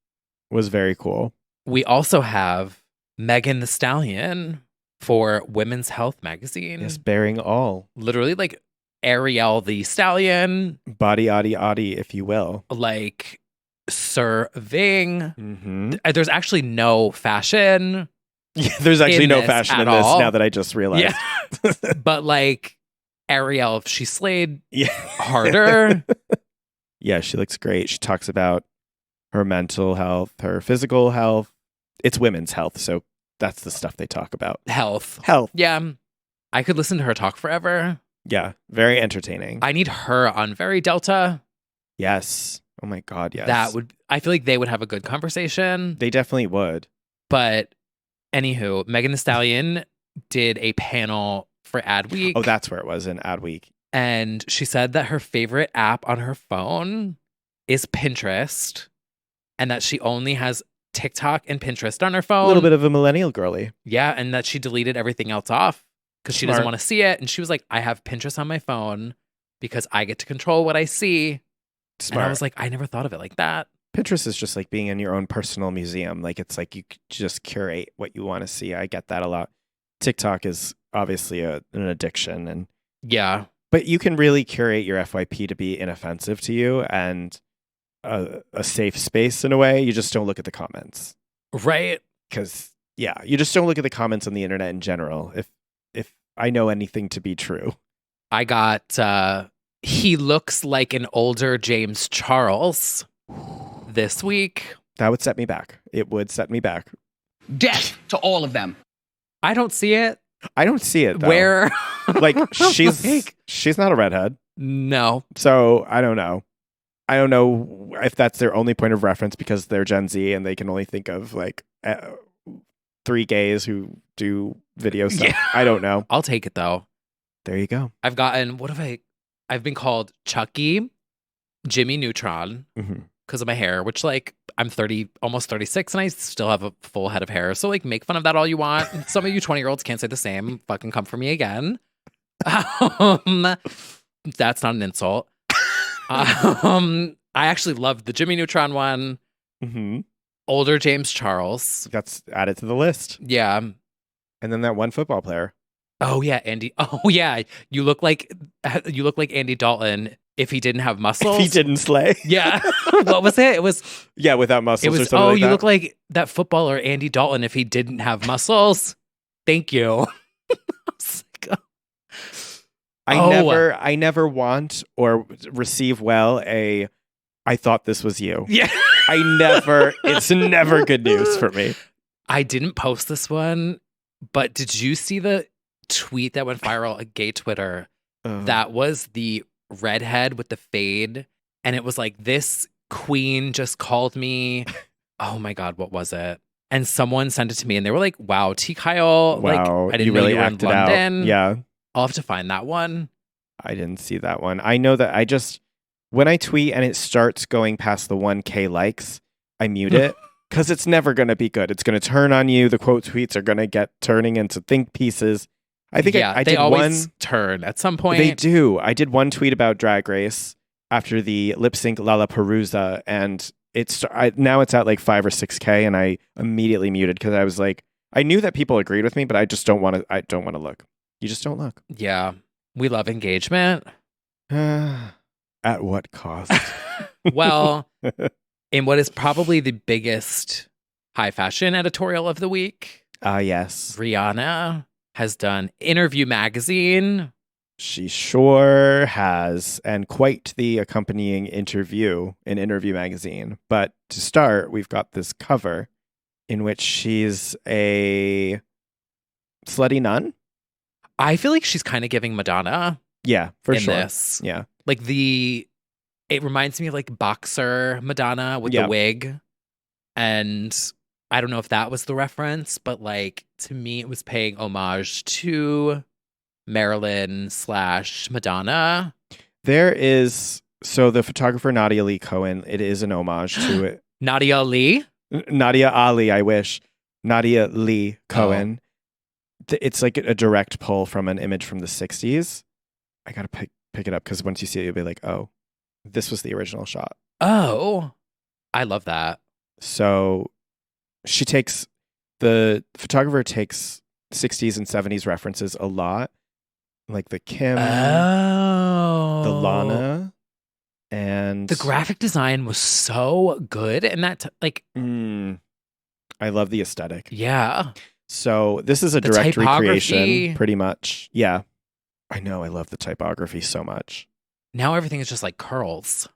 Was very cool. We also have Megan Thee Stallion for Women's Health Magazine. Yes, bearing all. Literally like Ariel the Stallion, Body, oddy, if you will. like serving. Mm-hmm. There's actually no fashion. Yeah, there's actually In no this fashion at in this all. now that I just realized. Yeah. But like Ariel, if she slayed Yeah. harder. Yeah, she looks great. She talks about her mental health, her physical health. It's women's health, so that's the stuff they talk about. Health. Health. Yeah. I could listen to her talk forever. Yeah, very entertaining. I need her on Very Delta. Yes. Oh my God, yes. I feel like they would have a good conversation. They definitely would. But anywho, Megan Thee Stallion did a panel for Adweek. Oh, that's where it was in Adweek. And she said that her favorite app on her phone is Pinterest and that she only has TikTok and Pinterest on her phone. A little bit of a millennial girly. Yeah, and that she deleted everything else off because she doesn't Smart. want to see it. And she was like, I have Pinterest on my phone because I get to control what I see. Smart. And I was like, I never thought of it like that. Pinterest is just like being in your own personal museum. Like it's like you just curate what you want to see. I get that a lot. TikTok is obviously an addiction, Yeah. but you can really curate your FYP to be inoffensive to you and a safe space in a way. You just don't look at the comments Right. because you just don't look at the comments on the internet in general. If I know anything to be true, I got he looks like an older James Charles this week. that would set me back. It would set me back. Death to all of them. I don't see it. I don't see it though. Where like she's Like, she's not a redhead. no. So I don't know. I don't know if that's their only point of reference because they're Gen Z and they can only think of like 3 gays who do video stuff. Yeah. I don't know. I'll take it though. There you go. I've been called Chucky, Jimmy Neutron Mhm. because of my hair, which like I'm 30, almost 36 and I still have a full head of hair. So like make fun of that all you want. Some of you 20-year-olds can't say the same. Fucking come for me again. That's not an insult. I actually loved the Jimmy Neutron one. Mm-hmm. Older James Charles. That's added to the list. Yeah. And then that one football player. Oh yeah, Andy. Oh yeah, you look like Andy Dalton if he didn't have muscles. He didn't slay. Yeah. What was it? It was Without muscles it was or something oh, like you that. look like that footballer Andy Dalton if he didn't have muscles. Thank you. I never want or receive well I thought this was you. Yeah. It's never good news for me. I didn't post this one, but did you see the tweet that went viral at gay Twitter? That was the redhead with the fade. And it was like, this queen just called me. Oh my God, what was it? And someone sent it to me and they were like, wow, T. Kyle. Wow, like, I didn't you really know you were in acted London. out. Yeah. I'll have to find that one. I didn't see that one. I know that when I tweet and it starts going past the 1K likes, I mute it because it's never going to be good. It's going to turn on you. The quote tweets are going to get turning into think pieces. I think I they did always one turn at some point. They do. I did one tweet about Drag Race after the lip sync Lollapalooza, and now it's at like 5 or 6K, and I immediately muted because I was like, I knew that people agreed with me, but I just don't want to. I don't want to look. You just don't look. Yeah, we love engagement. At what cost? Well, in what is probably the biggest high fashion editorial of the week, yes, Rihanna has done Interview Magazine. She sure has, and quite the accompanying interview in Interview Magazine. But to start, we've got this cover in which she's a slutty nun. I feel like she's kind of giving Madonna. Yeah, for in sure. This. Yeah. Like it reminds me of like boxer Madonna with the wig. And I don't know if that was the reference, but like to me, it was paying homage to Marilyn / Madonna. There is, so the photographer Nadia Lee Cohen, it is an homage to it. Nadia Lee? Nadia Ali, I wish. Nadia Lee Cohen. It's like a direct pull from an image from the 60s. I gotta pick it up because once you see it, you'll be like, oh, this was the original shot. Oh, I love that. So the photographer takes 60s and 70s references a lot, like the Kim, the Lana, and the graphic design was so good, and that I love the aesthetic. Yeah. So this is a direct recreation, pretty much. Yeah, I know. I love the typography so much. Now everything is just like curls.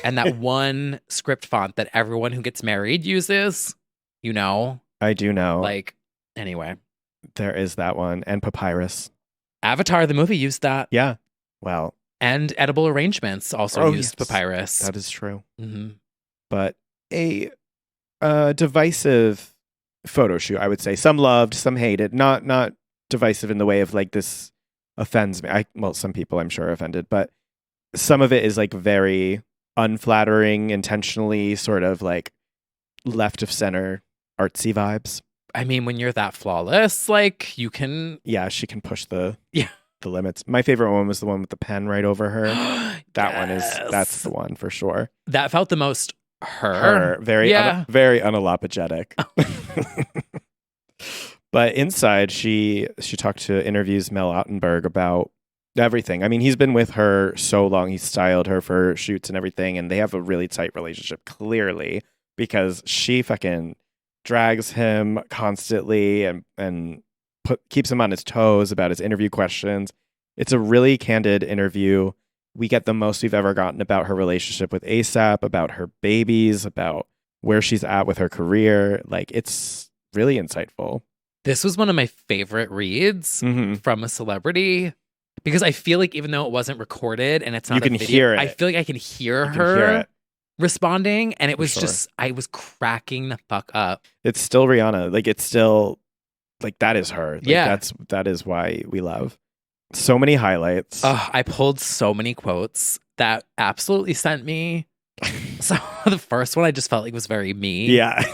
And that one script font that everyone who gets married uses, I do know. Like, anyway. There is that one. And Papyrus. Avatar, the movie, used that. Yeah. Well. And Edible Arrangements also used Papyrus. That is true. Mm-hmm. But a divisive photo shoot, I would say. Some loved, some hated. Not divisive in the way of like this offends me. Some people I'm sure are offended, but some of it is like very unflattering, intentionally sort of like left of center artsy vibes. I mean, when you're that flawless, like you can. Yeah, she can push the limits. My favorite one was the one with the pen right over her. That's the one for sure. That felt the most her. Very unapologetic. But inside, she talked to interviews Mel Ottenberg about everything. I mean, he's been with her so long. He's styled her for shoots and everything, and they have a really tight relationship, clearly, because she fucking drags him constantly and keeps him on his toes about his interview questions. It's a really candid interview. We get the most we've ever gotten about her relationship with ASAP, about her babies, about where she's at with her career. Like, it's really insightful. This was one of my favorite reads from a celebrity. Because I feel like even though it wasn't recorded and it's not a video, hear it. I feel like I can hear her responding, and it was just, I was cracking the fuck up. It's still Rihanna. Like, it's still, like, that is her. Like, that is why we love. So many highlights. I pulled so many quotes that absolutely sent me. So the first one I just felt like was very me. Yeah.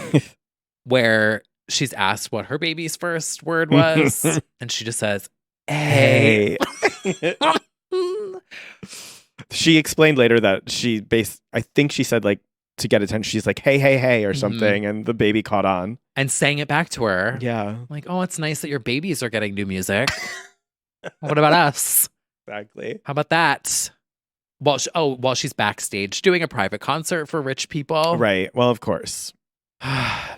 Where she's asked what her baby's first word was, and she just says, hey. She explained later that I think she said like to get attention. She's like, hey, hey, hey, or Mhm. something. And the baby caught on. And sang it back to her. Yeah, Like, oh, it's nice that your babies are getting new music. What about us? exactly. How about that? While she's backstage doing a private concert for rich people. Right. Well, of course.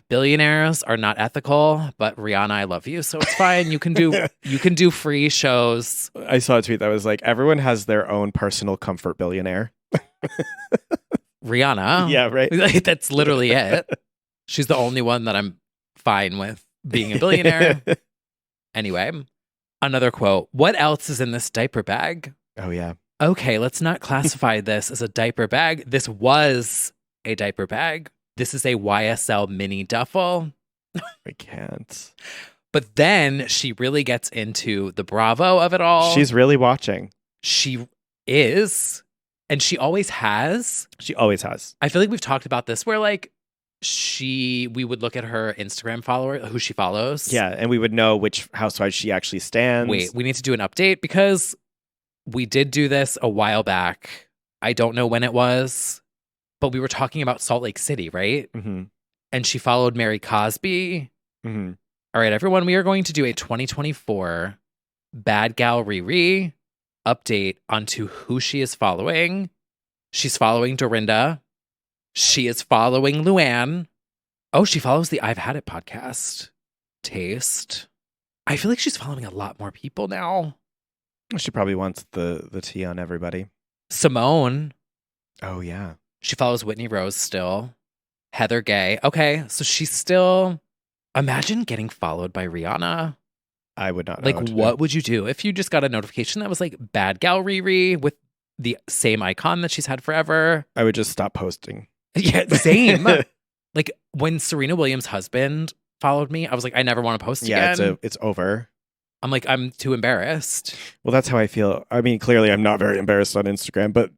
Billionaires are not ethical, but Rihanna, I love you, so it's fine. You can do free shows. I saw a tweet that was like, everyone has their own personal comfort billionaire. Rihanna. Yeah, right. Like, that's literally it. She's the only one that I'm fine with being a billionaire. Anyway, another quote. What else is in this diaper bag? Oh, yeah. Okay, let's not classify this as a diaper bag. This was a diaper bag. This is a YSL mini duffel. I can't. But then she really gets into the Bravo of it all. She's really watching. She is. And she always has. She always has. I feel like we've talked about this where like we would look at her Instagram follower, who she follows. Yeah, and we would know which housewife she actually stands. Wait, we need to do an update because we did do this a while back. I don't know when it was, but we were talking about Salt Lake City, right? Mm-hmm. And she followed Mary Cosby. Mm-hmm. All right, everyone, we are going to do a 2024 Bad Gal Riri update onto who she is following. She's following Dorinda. She is following Luann. Oh, she follows the I've Had It podcast. Taste. I feel like she's following a lot more people now. She probably wants the tea on everybody. Simone. Oh, yeah. She follows Whitney Rose still. Heather Gay. Okay, so she's still... Imagine getting followed by Rihanna. I would not know Like, what to what do. would you do if you just got a notification that was like Bad Gal Riri with the same icon that she's had forever? I would just stop posting. Yeah, same. Like when Serena Williams' husband followed me, I was like, I never want to post Yeah, again. it's over. I'm like, I'm too embarrassed. Well, that's how I feel. I mean, clearly I'm not very embarrassed on Instagram, but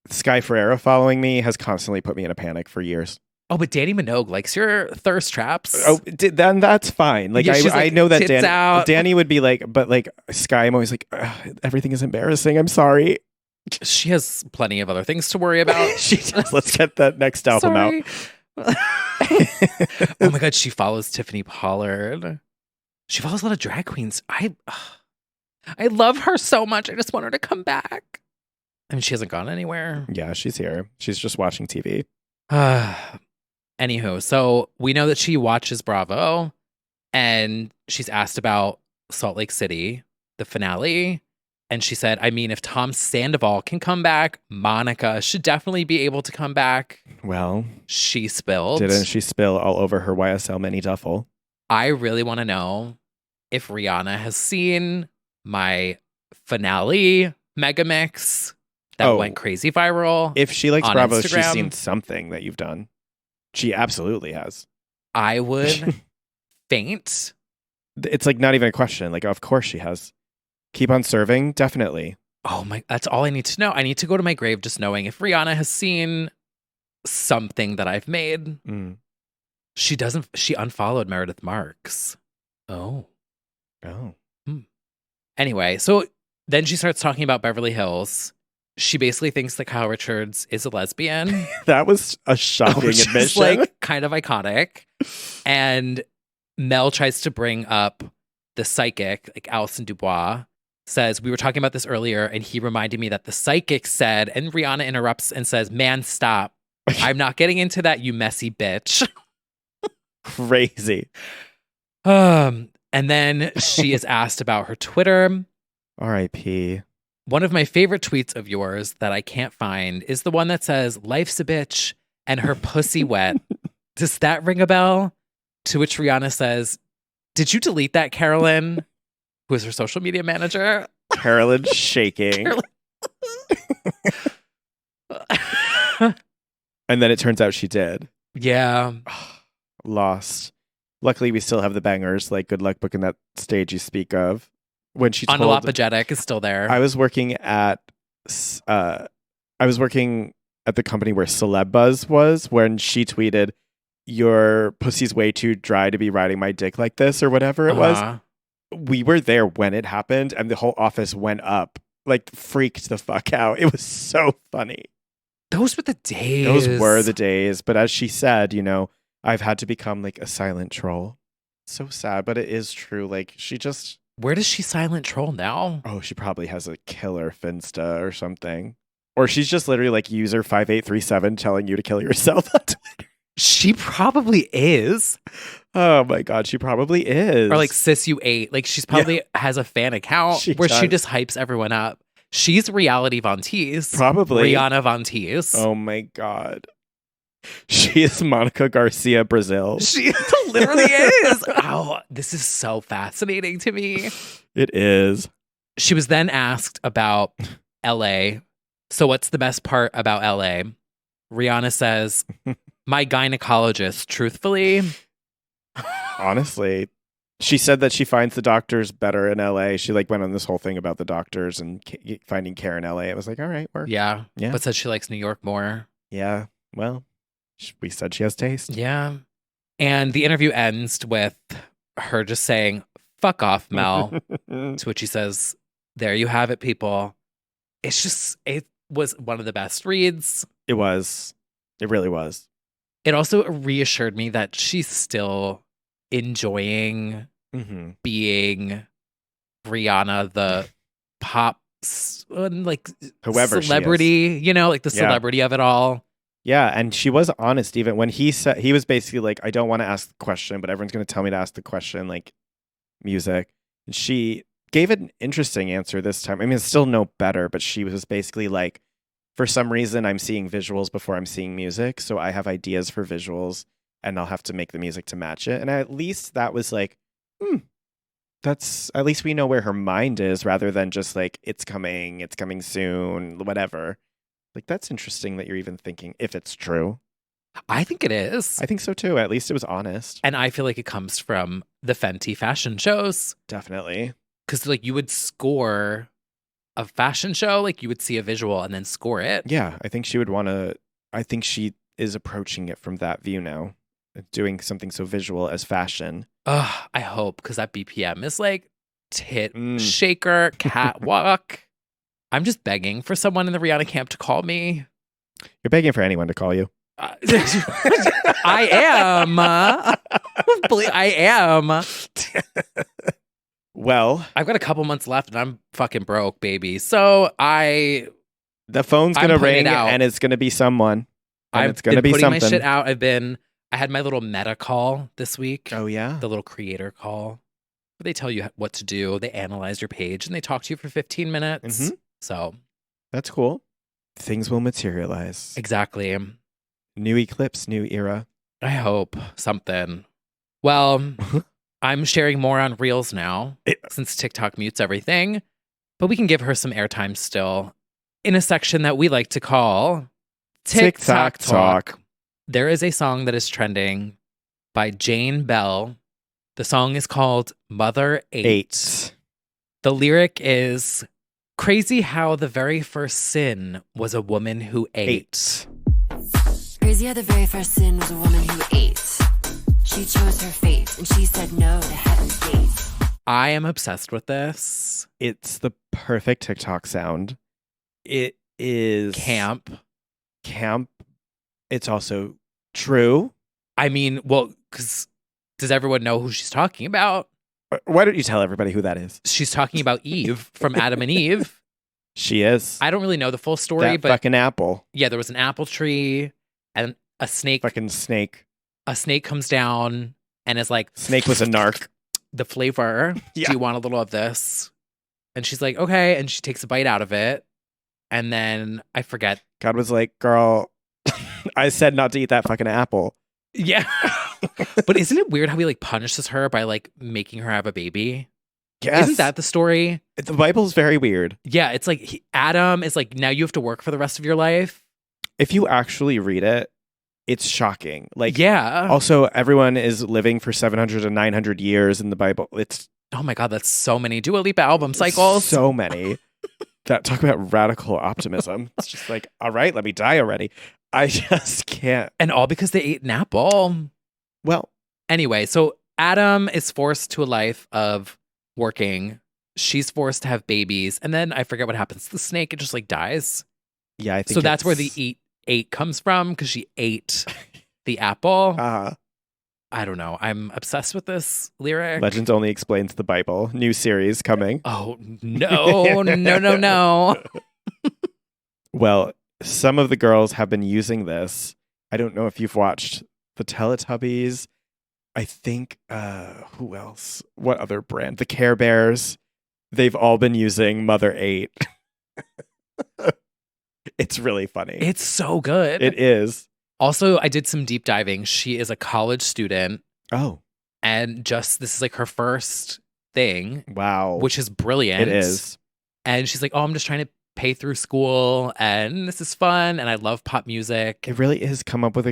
Sky Ferreira following me has constantly put me in a panic for years. Oh, but Danny Minogue likes your thirst traps. Oh, then that's fine. Like, Yeah, she's I like, know that tits out. Danny would be like, but like Sky, I'm always like, everything is embarrassing. I'm sorry. She has plenty of other things to worry about. She does. Let's get that next album out. Oh my God, she follows Tiffany Pollard. She follows a lot of drag queens. I love her so much. I just want her to come back. I mean, she hasn't gone anywhere. Yeah, she's here. She's just watching TV. Anywho, so we know that she watches Bravo and she's asked about Salt Lake City, the finale. And she said, I mean, if Tom Sandoval can come back, Monica should definitely be able to come back. Well, She spilled. didn't she spill all over her YSL mini duffel? I really want to know if Rihanna has seen my finale mega mix that Oh. went crazy viral. If she likes On Bravo, she's Instagram. seen something that you've done. She absolutely has. I would faint. It's like not even a question. Like, of course she has. Keep on serving, definitely. Oh my, that's all I need to know. I need to go to my grave just knowing if Rihanna has seen something that I've made. Mm. She unfollowed Meredith Marks. Oh. Oh. Anyway, so then she starts talking about Beverly Hills. She basically thinks that Kyle Richards is a lesbian. That was a shocking Which is admission. like kind of iconic. And Mel tries to bring up the psychic, like Alison Dubois, says, we were talking about this earlier, and he reminded me that the psychic said, and Rihanna interrupts and says, man, stop. I'm not getting into that, you messy bitch. Crazy. And then she is asked about her Twitter. R.I.P. One of my favorite tweets of yours that I can't find is the one that says, life's a bitch and her pussy wet. Does that ring a bell? To which Rihanna says, did you delete that, Carolyn? Who is her social media manager? Carolyn's shaking. And then it turns out she did. Yeah. Lost. Luckily, we still have the bangers. Like, good luck booking that stage you speak of. When she told, Unapologetic is still there. I was working at the company where Celeb Buzz was when she tweeted, "Your pussy's way too dry to be riding my dick like this," or whatever it was. We were there when it happened, and the whole office went up, like freaked the fuck out. It was so funny. Those were the days. Those were the days. But as she said, I've had to become like a silent troll. So sad, but it is true. Like she just. Where does she silent troll now? Oh, she probably has a killer Finsta or something. Or she's just literally like user 5837 telling you to kill yourself on Twitter. She probably is. Oh my God, she probably is. Or like sis you ate. Like she's probably has a fan account she just hypes everyone up. She's reality Von Teese. Probably. Rihanna Von Teese. Oh my God. She is Monica Garcia Brazil. She literally is. Oh, this is so fascinating to me. It is. She was then asked about LA. So what's the best part about LA? Rihanna says, my gynecologist, truthfully. Honestly, she said that she finds the doctors better in LA. She like went on this whole thing about the doctors and finding care in LA. It was like, all right, work. Yeah. But said she likes New York more. Yeah. Well, we said she has taste. Yeah. And the interview ends with her just saying, fuck off, Mel. To which he says, there you have it, people. It was one of the best reads. It was. It really was. It also reassured me that she's still enjoying being Rihanna, the pop, like whoever celebrity, like the celebrity of it all. Yeah, and she was honest even when he said, he was basically like, I don't want to ask the question, but everyone's going to tell me to ask the question, like music. And she gave an interesting answer this time. I mean, it's still no better, but she was basically like, for some reason, I'm seeing visuals before I'm seeing music. So I have ideas for visuals and I'll have to make the music to match it. And at least that was like, that's, at least we know where her mind is rather than just like, it's coming soon, whatever. Like, that's interesting that you're even thinking if it's true. I think it is. I think so too. At least it was honest. And I feel like it comes from the Fenty fashion shows. Definitely. Because like you would score a fashion show, like you would see a visual and then score it. Yeah, I think she would want to, I think she is approaching it from that view now. Doing something so visual as fashion. I hope, because that BPM is like tit shaker, catwalk. I'm just begging for someone in the Rihanna camp to call me. You're begging for anyone to call you. I am. I am. Well, I've got a couple months left and I'm fucking broke, baby. So the phone's going to ring and it's going to be someone. And it's going to be something. Putting my shit out. I had my little meta call this week. Oh, yeah? The little creator call. Where they tell you what to do. They analyze your page and they talk to you for 15 minutes. Mm-hmm. So. That's cool. Things will materialize. Exactly. New eclipse, new era. I hope something. Well, I'm sharing more on Reels now since TikTok mutes everything. But we can give her some airtime still in a section that we like to call TikTok Talk. There is a song that is trending by Jane Bell. The song is called Mother Ate. The lyric is, crazy how the very first sin was a woman who ate. Crazy how the very first sin was a woman who ate. She chose her fate and she said no to heaven's gates. I am obsessed with this. It's the perfect TikTok sound. It is camp. It's also true. I mean, well, because does everyone know who she's talking about? Why don't you tell everybody who that is? She's talking about Eve from Adam and Eve. She is. I don't really know the full story, but fucking apple. Yeah, there was an apple tree and a snake. Fucking snake. A snake comes down and is like, snake was a narc. The flavor. Yeah. Do you want a little of this? And she's like, okay. And she takes a bite out of it. And then I forget. God was like, girl, I said not to eat that fucking apple. Yeah. But isn't it weird how he like punishes her by like making her have a baby? Yes. Isn't that the story? The Bible's very weird. Yeah. It's like Adam is like, now you have to work for the rest of your life. If you actually read it, it's shocking. Like, yeah. Also, everyone is living for 700 to 900 years in the Bible. It's oh my God, that's so many Dua Lipa album cycles. So many. That talk about radical optimism. It's just like, all right, let me die already. I just can't. And all because they ate an apple. Well, anyway, so Adam is forced to a life of working. She's forced to have babies. And then I forget what happens to the snake. It just like dies. Yeah, I think so. That's where the 8 comes from because she ate the apple. Uh, I don't know. I'm obsessed with this lyric. Legends Only Explains the Bible. New series coming. Oh, no, no. Well, some of the girls have been using this. I don't know if you've watched the Teletubbies. I think, who else? What other brand? The Care Bears. They've all been using Mother 8. It's really funny. It's so good. It is. Also, I did some deep diving. She is a college student. Oh, And this is like her first thing, wow. which is brilliant. It is. And she's like, oh, I'm just trying to pay through school and this is fun. And I love pop music. It really is come up with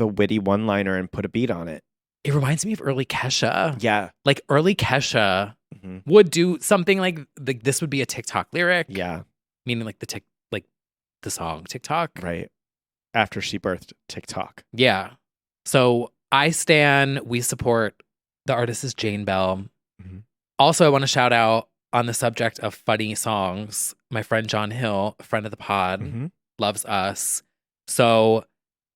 a witty one-liner and put a beat on it. It reminds me of early Kesha. Yeah. Like early Kesha Mhm. would do something like this would be a TikTok lyric. Yeah. Meaning like the song TikTok. Right. After she birthed TikTok. Yeah. So we support the artist is Jane Bell. Mhm. Also, I want to shout out on the subject of funny songs. My friend John Hill, a friend of the pod, Mhm. loves us. So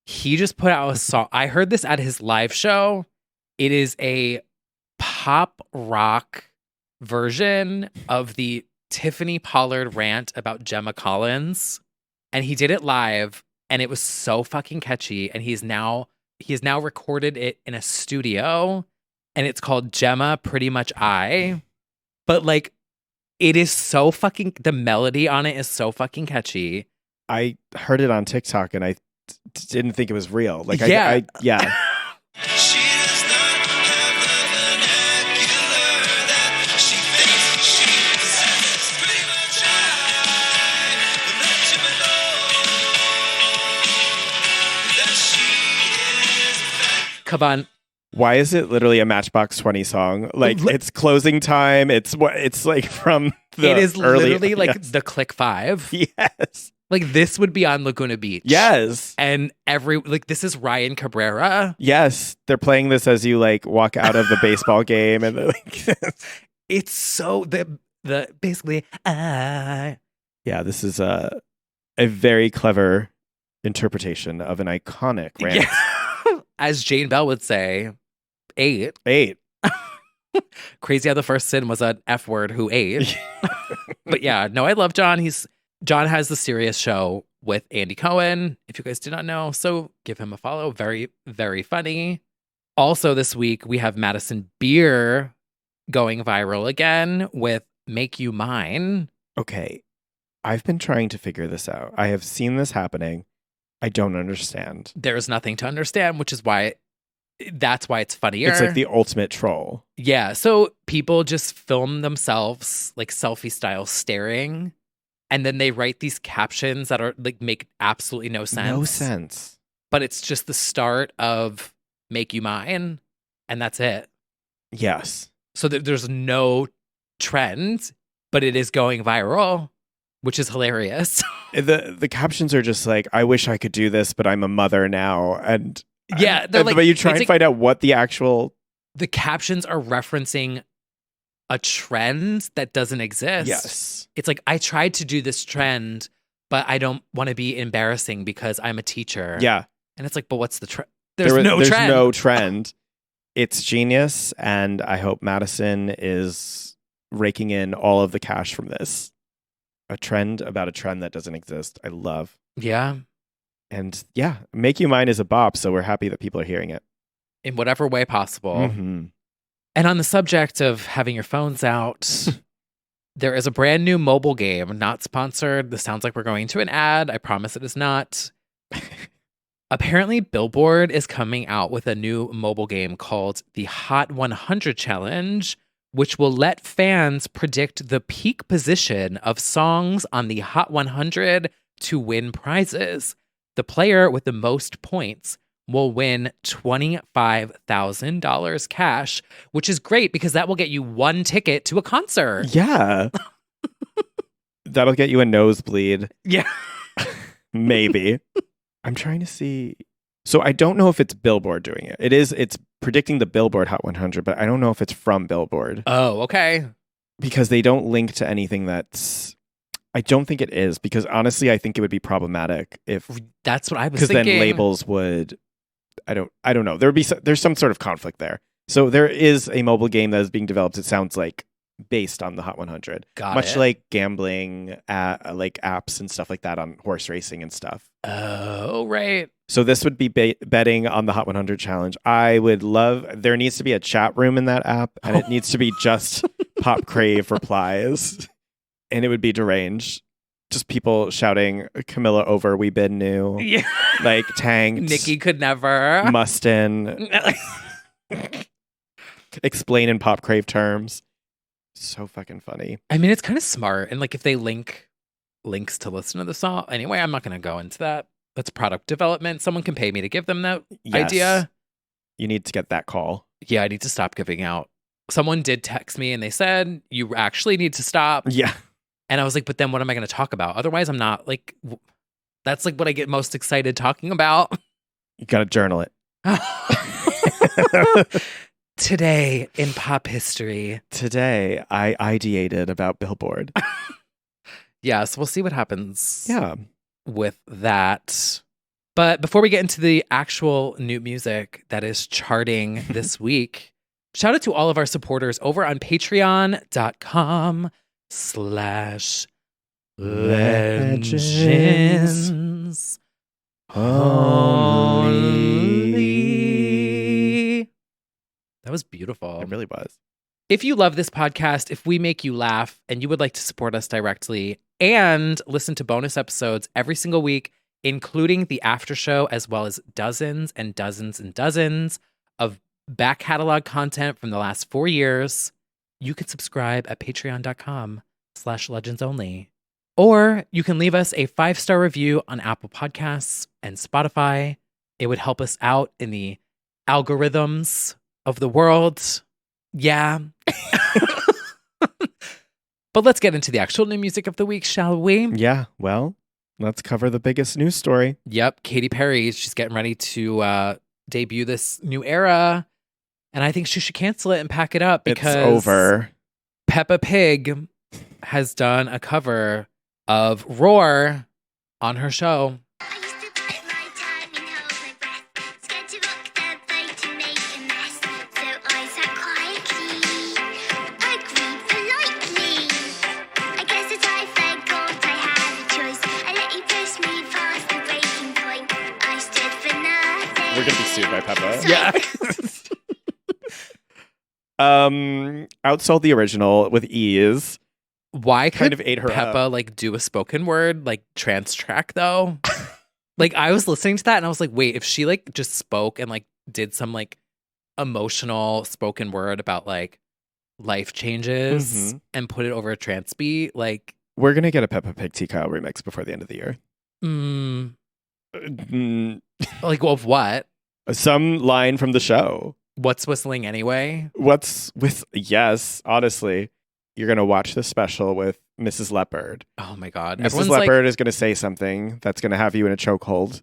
he just put out a song. I heard this at his live show. It is a pop rock version of the Tiffany Pollard rant about Gemma Collins. And he did it live. And it was so fucking catchy. And he has now recorded it in a studio. And it's called Gemma Pretty Much I. But like, it is so fucking, the melody on it is so fucking catchy. I heard it on TikTok and I didn't think it was real. Like, Yeah. yeah. Kavan, Why is it literally a Matchbox 20 song? Like, it's closing time. It's like from the it is early, literally like yes. the Click 5. Yes. Like this would be on Laguna Beach. Yes. And this is Ryan Cabrera. Yes. They're playing this as you like walk out of the baseball game and they're like It's so the basically Yeah, this is a very clever interpretation of an iconic rant. Yeah. As Jane Bell would say, 8. 8. Crazy how the first sin was an F word who ate. But yeah, no, I love John. John has the Serious Show with Andy Cohen, if you guys did not know. So give him a follow. Very, very funny. Also this week, we have Madison Beer going viral again with Make You Mine. Okay. I've been trying to figure this out. I have seen this happening. I don't understand. There's nothing to understand, which is why that's why it's funnier. It's like the ultimate troll. Yeah. So people just film themselves like selfie style staring. And then they write these captions that are like make absolutely no sense. No sense. But it's just the start of Make You Mine. And that's it. Yes. So there's no trend, but it is going viral, which is hilarious. The captions are just like, I wish I could do this, but I'm a mother now. And yeah, they're like, but you try and like, find out what the actual. The captions are referencing a trend that doesn't exist. Yes. It's like, I tried to do this trend, but I don't want to be embarrassing because I'm a teacher. Yeah. And it's like, but what's the trend? There's There's trend. no trend. It's genius. And I hope Madison is raking in all of the cash from this. A trend about a trend that doesn't exist. I love. Yeah. And yeah, Make You Mine is a bop. So we're happy that people are hearing it. In whatever way possible. Mm-hmm. And on the subject of having your phones out, there is a brand new mobile game, not sponsored. This sounds like we're going to an ad. I promise it is not. Apparently, Billboard is coming out with a new mobile game called the Hot 100 Challenge, which will let fans predict the peak position of songs on the Hot 100 to win prizes. The player with the most points will win $25,000 cash, which is great because that will get you one ticket to a concert. Yeah. That'll get you a nosebleed. Yeah. Maybe. I'm trying to see. So I don't know if it's Billboard doing it. It's predicting the Billboard Hot 100, but I don't know if it's from Billboard. Oh, okay. Because they don't link to anything that's I don't think it is, because honestly, I think it would be problematic if, That's what I was because thinking. then labels would, I don't know. There's some sort of conflict there. So there is a mobile game that is being developed. It sounds like based on the Hot 100, much like gambling, like apps and stuff like that on horse racing and stuff. Oh, right. So this would be betting on the Hot 100 challenge. I would love. There needs to be a chat room in that app, and it needs to be just Pop Crave replies, and it would be deranged. Just people shouting Camilla over. We been new. Yeah. Like tanked. Nikki could never. Mustin. Explain in Pop Crave terms. So fucking funny. I mean, it's kind of smart. And like if they links to listen to the song. Anyway, I'm not going to go into that. That's product development. Someone can pay me to give them that idea. You need to get that call. Yeah, I need to stop giving out. Someone did text me and they said, you actually need to stop. Yeah. And I was like, but then what am I going to talk about? Otherwise, I'm not like, that's like what I get most excited talking about. You got to journal it. Today in pop history. Today, I ideated about Billboard. Yes, we'll see what happens. Yeah. With that. But before we get into the actual new music that is charting this week, shout out to all of our supporters over on patreon.com/legends only. That was beautiful. It really was. If you love this podcast, if we make you laugh and you would like to support us directly and listen to bonus episodes every single week, including the after show, as well as dozens and dozens and dozens of back catalog content from the last 4 years, you can subscribe at patreon.com/legendsonly. Or you can leave us a 5-star review on Apple Podcasts and Spotify. It would help us out in the algorithms of the world. Yeah. But let's get into the actual new music of the week, shall we? Yeah. Well, let's cover the biggest news story. Yep. Katy Perry, she's getting ready to debut this new era. And I think she should cancel it and pack it up because it's over. Peppa Pig has done a cover of Roar on her show. We're gonna be sued by Peppa. Yeah. Outsold the original with ease. Why Kind could of ate her Peppa up. like do a spoken word like trance track though? Like I was listening to that and I was like, wait, if she like just spoke and like did some like emotional spoken word about like life changes and put it over a trance beat, like We're gonna get a Peppa Pig Tea Kyle remix before the end of the year. like of what? Some line from the show. What's whistling anyway? What's with yes, honestly. You're gonna watch the special with Mrs. Leopard. Oh my god. Mrs. Everyone's Leopard is gonna say something that's gonna have you in a chokehold.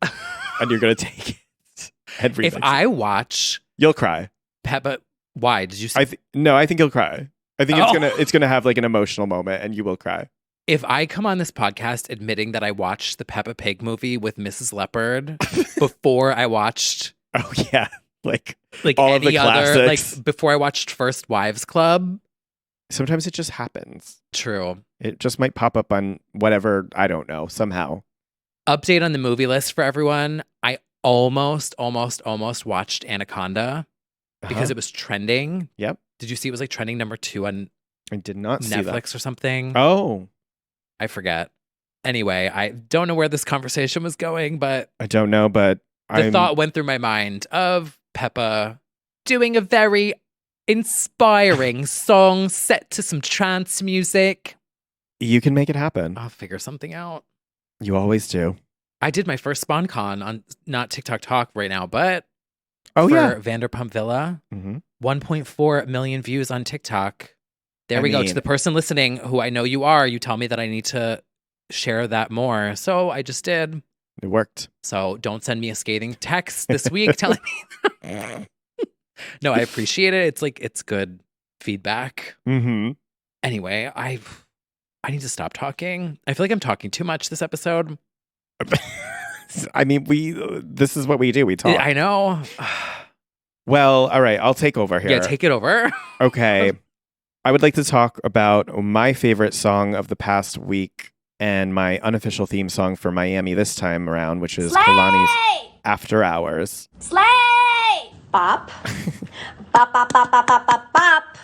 And you're gonna take it and remix if I watch you'll cry. Peppa, why did you say No, I think you'll cry. I think it's gonna have like an emotional moment and you will cry. if I come on this podcast admitting that I watched the Peppa Pig movie with Mrs. Leopard before I watched Oh yeah. Like all all any of the other classics. like before I watched First Wives Club. Sometimes it just happens. True. It just might pop up on whatever, I don't know, somehow. Update on the movie list for everyone. I almost watched Anaconda because it was trending. Yep. Did you see it was like trending number 2 on I did not see that. Netflix or something? Oh, I forget. Anyway, I don't know where this conversation was going, but I don't know, but the thought went through my mind of Peppa doing a very inspiring song set to some trance music. you can make it happen. I'll figure something out. You always do. I did my first SpawnCon on not TikTok Talk right now, but Oh for yeah. Vanderpump Villa, Mm-hmm. 1.4 million views on TikTok. There I we go. mean- To the person listening, who I know you are, you tell me that I need to share that more. So I just did. It worked. So don't send me a scathing text this week telling me. No, I appreciate it. It's like, it's good feedback. Mm-hmm. Anyway, I I need to stop talking. I feel like I'm talking too much this episode. I mean, this is what we do. We talk. I know. Well, all right. I'll take over here. Yeah, take it over. Okay. I would like to talk about my favorite song of the past week and my unofficial theme song for Miami this time around, which is Kalani's After Hours. Slay! Bop. Bop, bop, bop, bop, bop, bop, bop.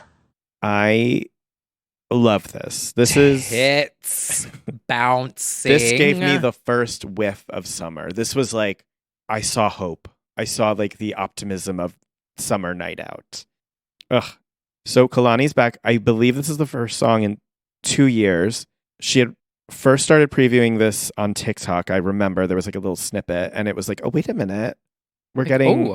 I love this. This is hits bouncing. This gave me the first whiff of summer. This was like, I saw hope. I saw like the optimism of summer night out. Ugh. So Kalani's back. I believe this is the first song in 2 years. She had first started previewing this on TikTok. I remember there was like a little snippet, and it was like, oh, wait a minute. We're going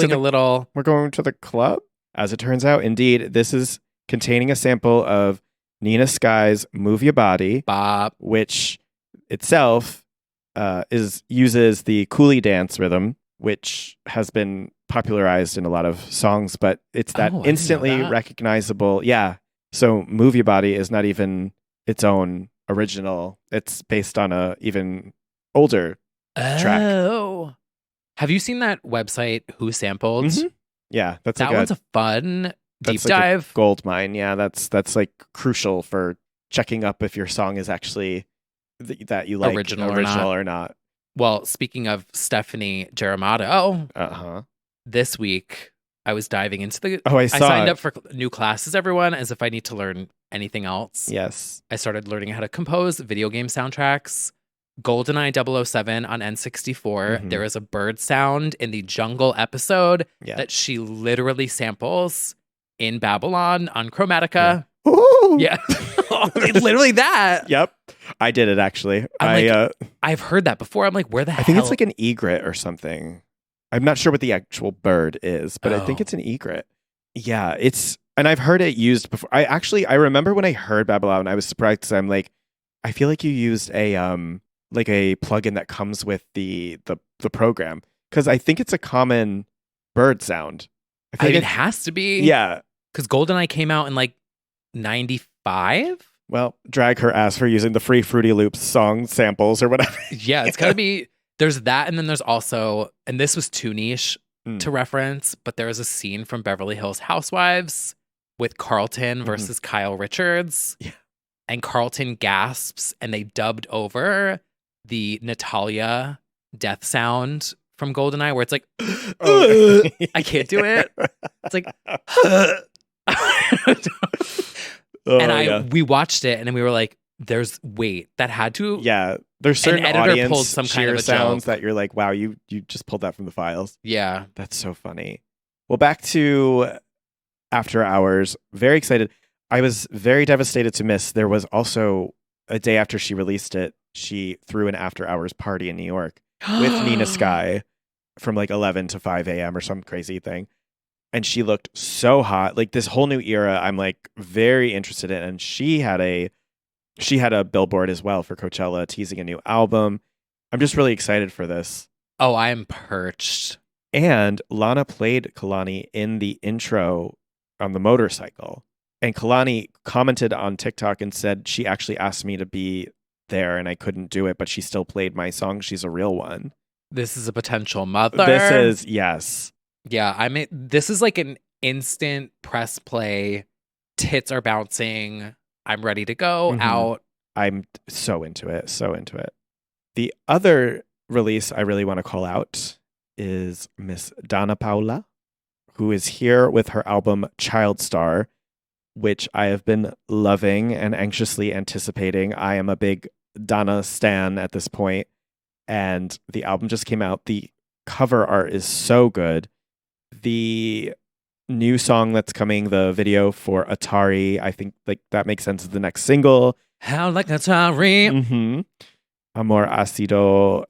to the club. As it turns out, indeed, this is containing a sample of Nina Sky's Move Your Body, Bop, which itself uses the coolie dance rhythm, which has been popularized in a lot of songs, but it's that instantly recognizable. Yeah. So Move Your Body is not even its own original. It's based on a even older track. Oh. Have you seen that website, Who Sampled? Mm-hmm. Yeah. That one's a fun deep dive. Gold mine. Yeah. That's like crucial for checking up if your song is actually that you like original or not. Well, speaking of Stephanie Geramato, this week I was diving into the. I signed up for new classes, everyone, as if I need to learn anything else. Yes. I started learning how to compose video game soundtracks. GoldenEye 007 on N64. Mm-hmm. There is a bird sound in the jungle episode that she literally samples in Babylon on Chromatica. Yeah. Literally that. Yep. I did it actually. I've heard that before. I'm like, where the hell? I think it's like an egret or something. I'm not sure what the actual bird is, but I think it's an egret. Yeah, and I've heard it used before. I remember when I heard Babylon, I was surprised because I'm like, I feel like you used a plugin that comes with the program, because I think it's a common bird sound. I think it has to be. Yeah. Because GoldenEye came out in like 95. Well, drag her ass for using the free Fruity Loops song samples or whatever. Yeah, it's gotta be. There's that, and then there's also, and this was too niche to reference, but there is a scene from Beverly Hills Housewives with Carlton versus Kyle Richards. Yeah. And Carlton gasps, and they dubbed over the Natalia death sound from GoldenEye, where it's like, I can't do it. It's like, we watched it, and then we were like, that had to. Yeah. There's certain an editor audience pulled some kind of a sounds joke that you're like, wow, you just pulled that from the files. Yeah. That's so funny. Well, back to After Hours. Very excited. I was very devastated to miss. There was also a day after she released it, she threw an After Hours party in New York with Nina Sky from like 11 to 5 a.m. or some crazy thing. And she looked so hot. Like this whole new era, I'm like very interested in. And she had a billboard as well for Coachella, teasing a new album. I'm just really excited for this. Oh, I'm perched. And Lana played Kalani in the intro on the motorcycle. And Kalani commented on TikTok and said she actually asked me to be there and I couldn't do it, but she still played my song. She's a real one. This is a potential mother. This is, yes. Yeah, this is like an instant press play. Tits are bouncing. I'm ready to go out. I'm so into it. So into it. The other release I really want to call out is Miss Dana Paula, who is here with her album Child Star, which I have been loving and anxiously anticipating. I am a big Dana stan at this point, and the album just came out. The cover art is so good. The new song that's coming, the video for Atari, I think like that makes sense as the next single. How like Atari. Amor Ácido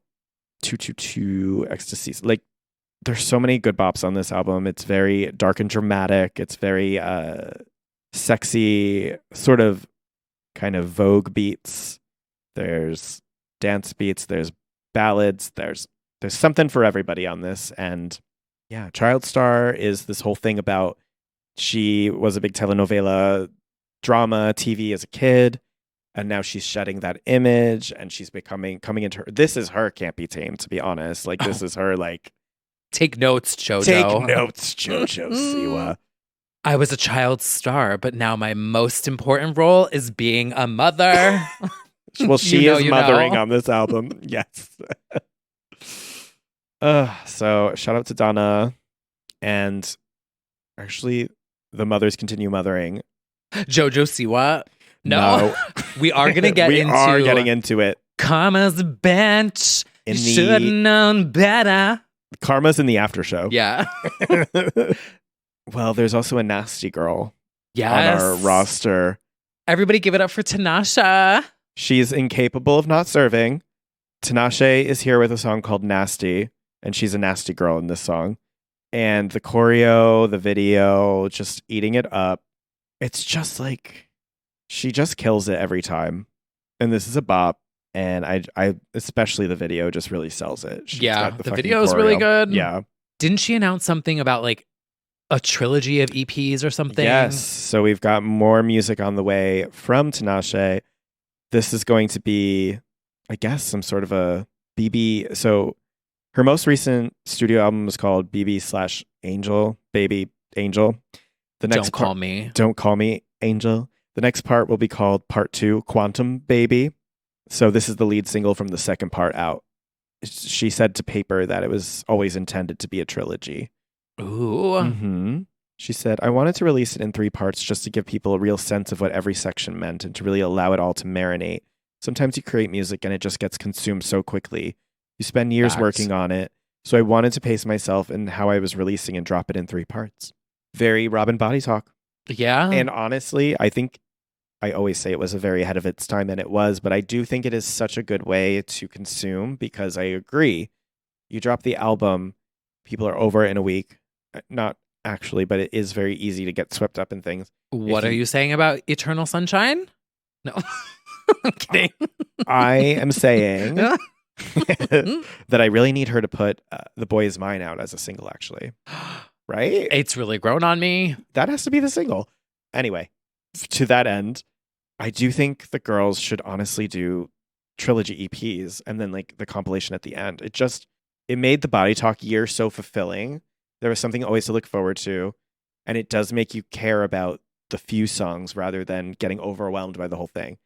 222 Ecstasy. Like there's so many good bops on this album. It's very dark and dramatic. It's very sexy, sort of kind of Vogue beats. There's dance beats, there's ballads, there's something for everybody on this. And yeah, Child Star is this whole thing about she was a big telenovela drama TV as a kid. And now she's shedding that image and she's coming into her. This is her Can't Be Tamed, to be honest. Like, this is her, like, Take notes, JoJo. take notes, JoJo Siwa. I was a child star, but now my most important role is being a mother. Well, she You know, is you mothering know. on this album. Yes. So shout out to Donna. And actually, the mothers continue mothering. JoJo Siwa. No. We are going to get we into... are getting into it. Karma's a bench. In You the- should have known better. Karma's in the after show. Yeah. Well, there's also a nasty girl Yes. on our roster. Everybody give it up for Tanasha. She's incapable of not serving. Tinashe is here with a song called Nasty, and she's a nasty girl in this song. And the choreo, the video, just eating it up. It's just like, she just kills it every time. And this is a bop. And I especially the video just really sells it. She's Yeah, got the fucking video is really choreo. good. Yeah. Didn't she announce something about like a trilogy of EPs or something? Yes. So we've got more music on the way from Tinashe. This is going to be, I guess, some sort of a BB. So her most recent studio album was called BB/Angel, Baby Angel. The next Don't call me. Don't Call Me Angel. The next part will be called Part 2, Quantum Baby. So this is the lead single from the second part out. She said to Paper that it was always intended to be a trilogy. Ooh. Mm-hmm. She said, I wanted to release it in 3 parts just to give people a real sense of what every section meant and to really allow it all to marinate. Sometimes you create music and it just gets consumed so quickly. You spend years Facts. working on it. So I wanted to pace myself in how I was releasing and drop it in 3 parts. Very Robin Body Talk. Yeah. And honestly, I think I always say it was a very ahead of its time, and it was, but I do think it is such a good way to consume because I agree. You drop the album, people are over it in a week. Not actually, but it is very easy to get swept up in things. What are you saying about Eternal Sunshine? No. I'm kidding. I am saying that I really need her to put The Boy Is Mine out as a single, actually. Right? It's really grown on me. That has to be the single. Anyway, to that end, I do think the girls should honestly do trilogy EPs and then like the compilation at the end. It made the Body Talk year so fulfilling. There was something always to look forward to. And it does make you care about the few songs rather than getting overwhelmed by the whole thing.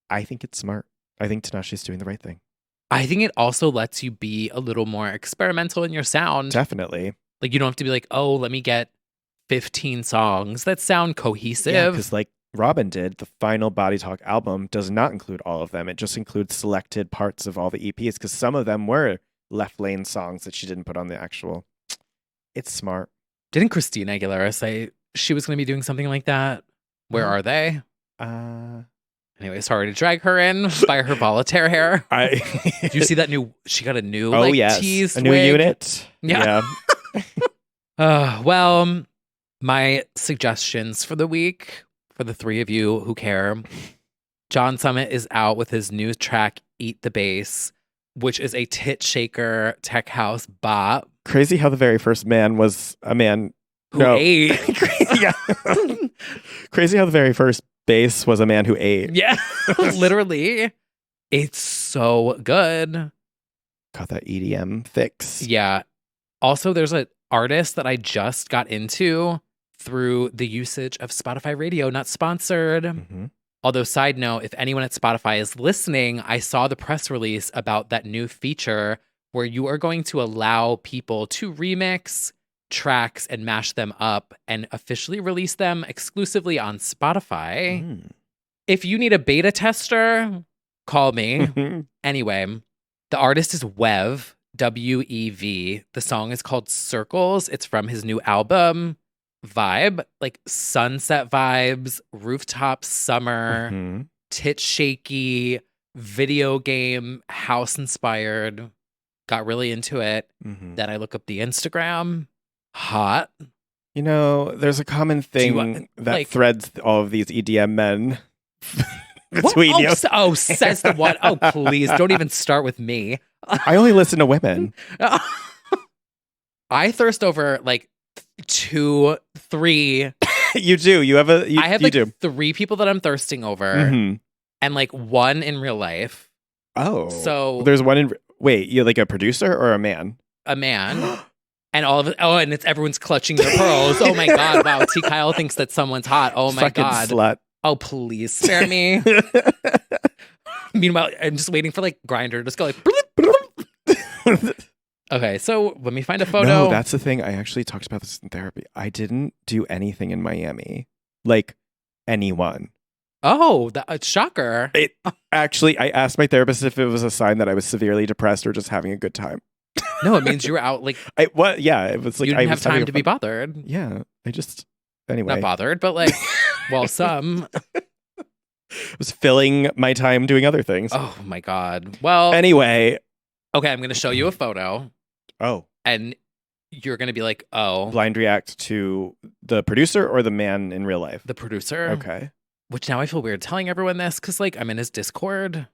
I think it's smart. I think Tinashe's doing the right thing. I think it also lets you be a little more experimental in your sound. Definitely. Like you don't have to be like, oh, let me get 15 songs that sound cohesive. Yeah, because like Robin did, the final Body Talk album does not include all of them. It just includes selected parts of all the EPs because some of them were left lane songs that she didn't put on the actual. It's smart. Didn't Christina Aguilera say she was going to be doing something like that? Where are they? Anyway, sorry to drag her in by her Voltaire hair. Do you see that she got a new teased a new wig? unit. Yeah. Well, my suggestions for the week, for the 3 of you who care, John Summit is out with his new track, Eat the Bass, which is a tit shaker tech house bop. Crazy how the very first man was a man who ate. Crazy how the very first bass was a man who ate. Yeah, literally. It's so good. Got that EDM fix. Yeah. Also, there's an artist that I just got into through the usage of Spotify Radio, not sponsored. Mm-hmm. Although, side note, if anyone at Spotify is listening, I saw the press release about that new feature where you are going to allow people to remix tracks and mash them up and officially release them exclusively on Spotify. If you need a beta tester, call me. Anyway, the artist is Wev, W-E-V. The song is called Circles. It's from his new album, Vibe, like sunset vibes, rooftop summer, tit shaky, video game, house inspired. Got really into it. Then I look up the Instagram. Hot. You know, there's a common thing that threads all of these EDM men between you. Says the one. Oh, please, don't even start with me. I only listen to women. I thirst over like 2, 3. You do. You have a. I have like 3 people that I'm thirsting over, and like one in real life. Oh. So there's one in. Wait, you're like a producer or a man? A man. And all of it. Oh, and it's everyone's clutching their pearls. Oh my God. Wow. T. Kyle thinks that someone's hot. Oh my Fucking God. Slut. Oh, please spare me. Meanwhile, I'm just waiting for like Grindr to just go like. Bloop, bloop. Okay, so let me find a photo. No, that's the thing. I actually talked about this in therapy. I didn't do anything in Miami. Like anyone. Oh, shocker. Actually, I asked my therapist if it was a sign that I was severely depressed or just having a good time. No, it means you were out like. Yeah, it was like you didn't I have was having time to be bothered. Yeah, I just anyway. Not bothered, but like, well, some. I was filling my time doing other things. Oh my God. Well. Anyway. Okay, I'm going to show you a photo. Oh. And you're going to be like, oh. Blind react to the producer or the man in real life? The producer. Okay. Which now I feel weird telling everyone this because like I'm in his Discord. And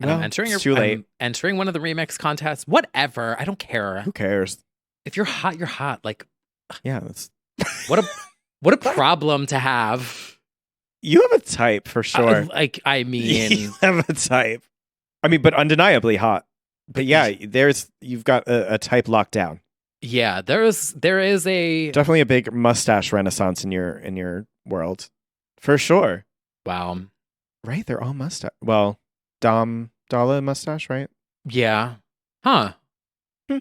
well, I'm entering it's too late. I'm entering one of the remix contests. Whatever. I don't care. Who cares? If you're hot, you're hot. Like, yeah, that's what a problem to have. You have a type for sure. I mean, you have a type. I mean, but undeniably hot. But yeah, you've got a type locked down. Yeah, there is a definitely a big mustache renaissance in your world, for sure. Wow. Right, they're all mustache. Well, Dala mustache, right? Yeah. Huh.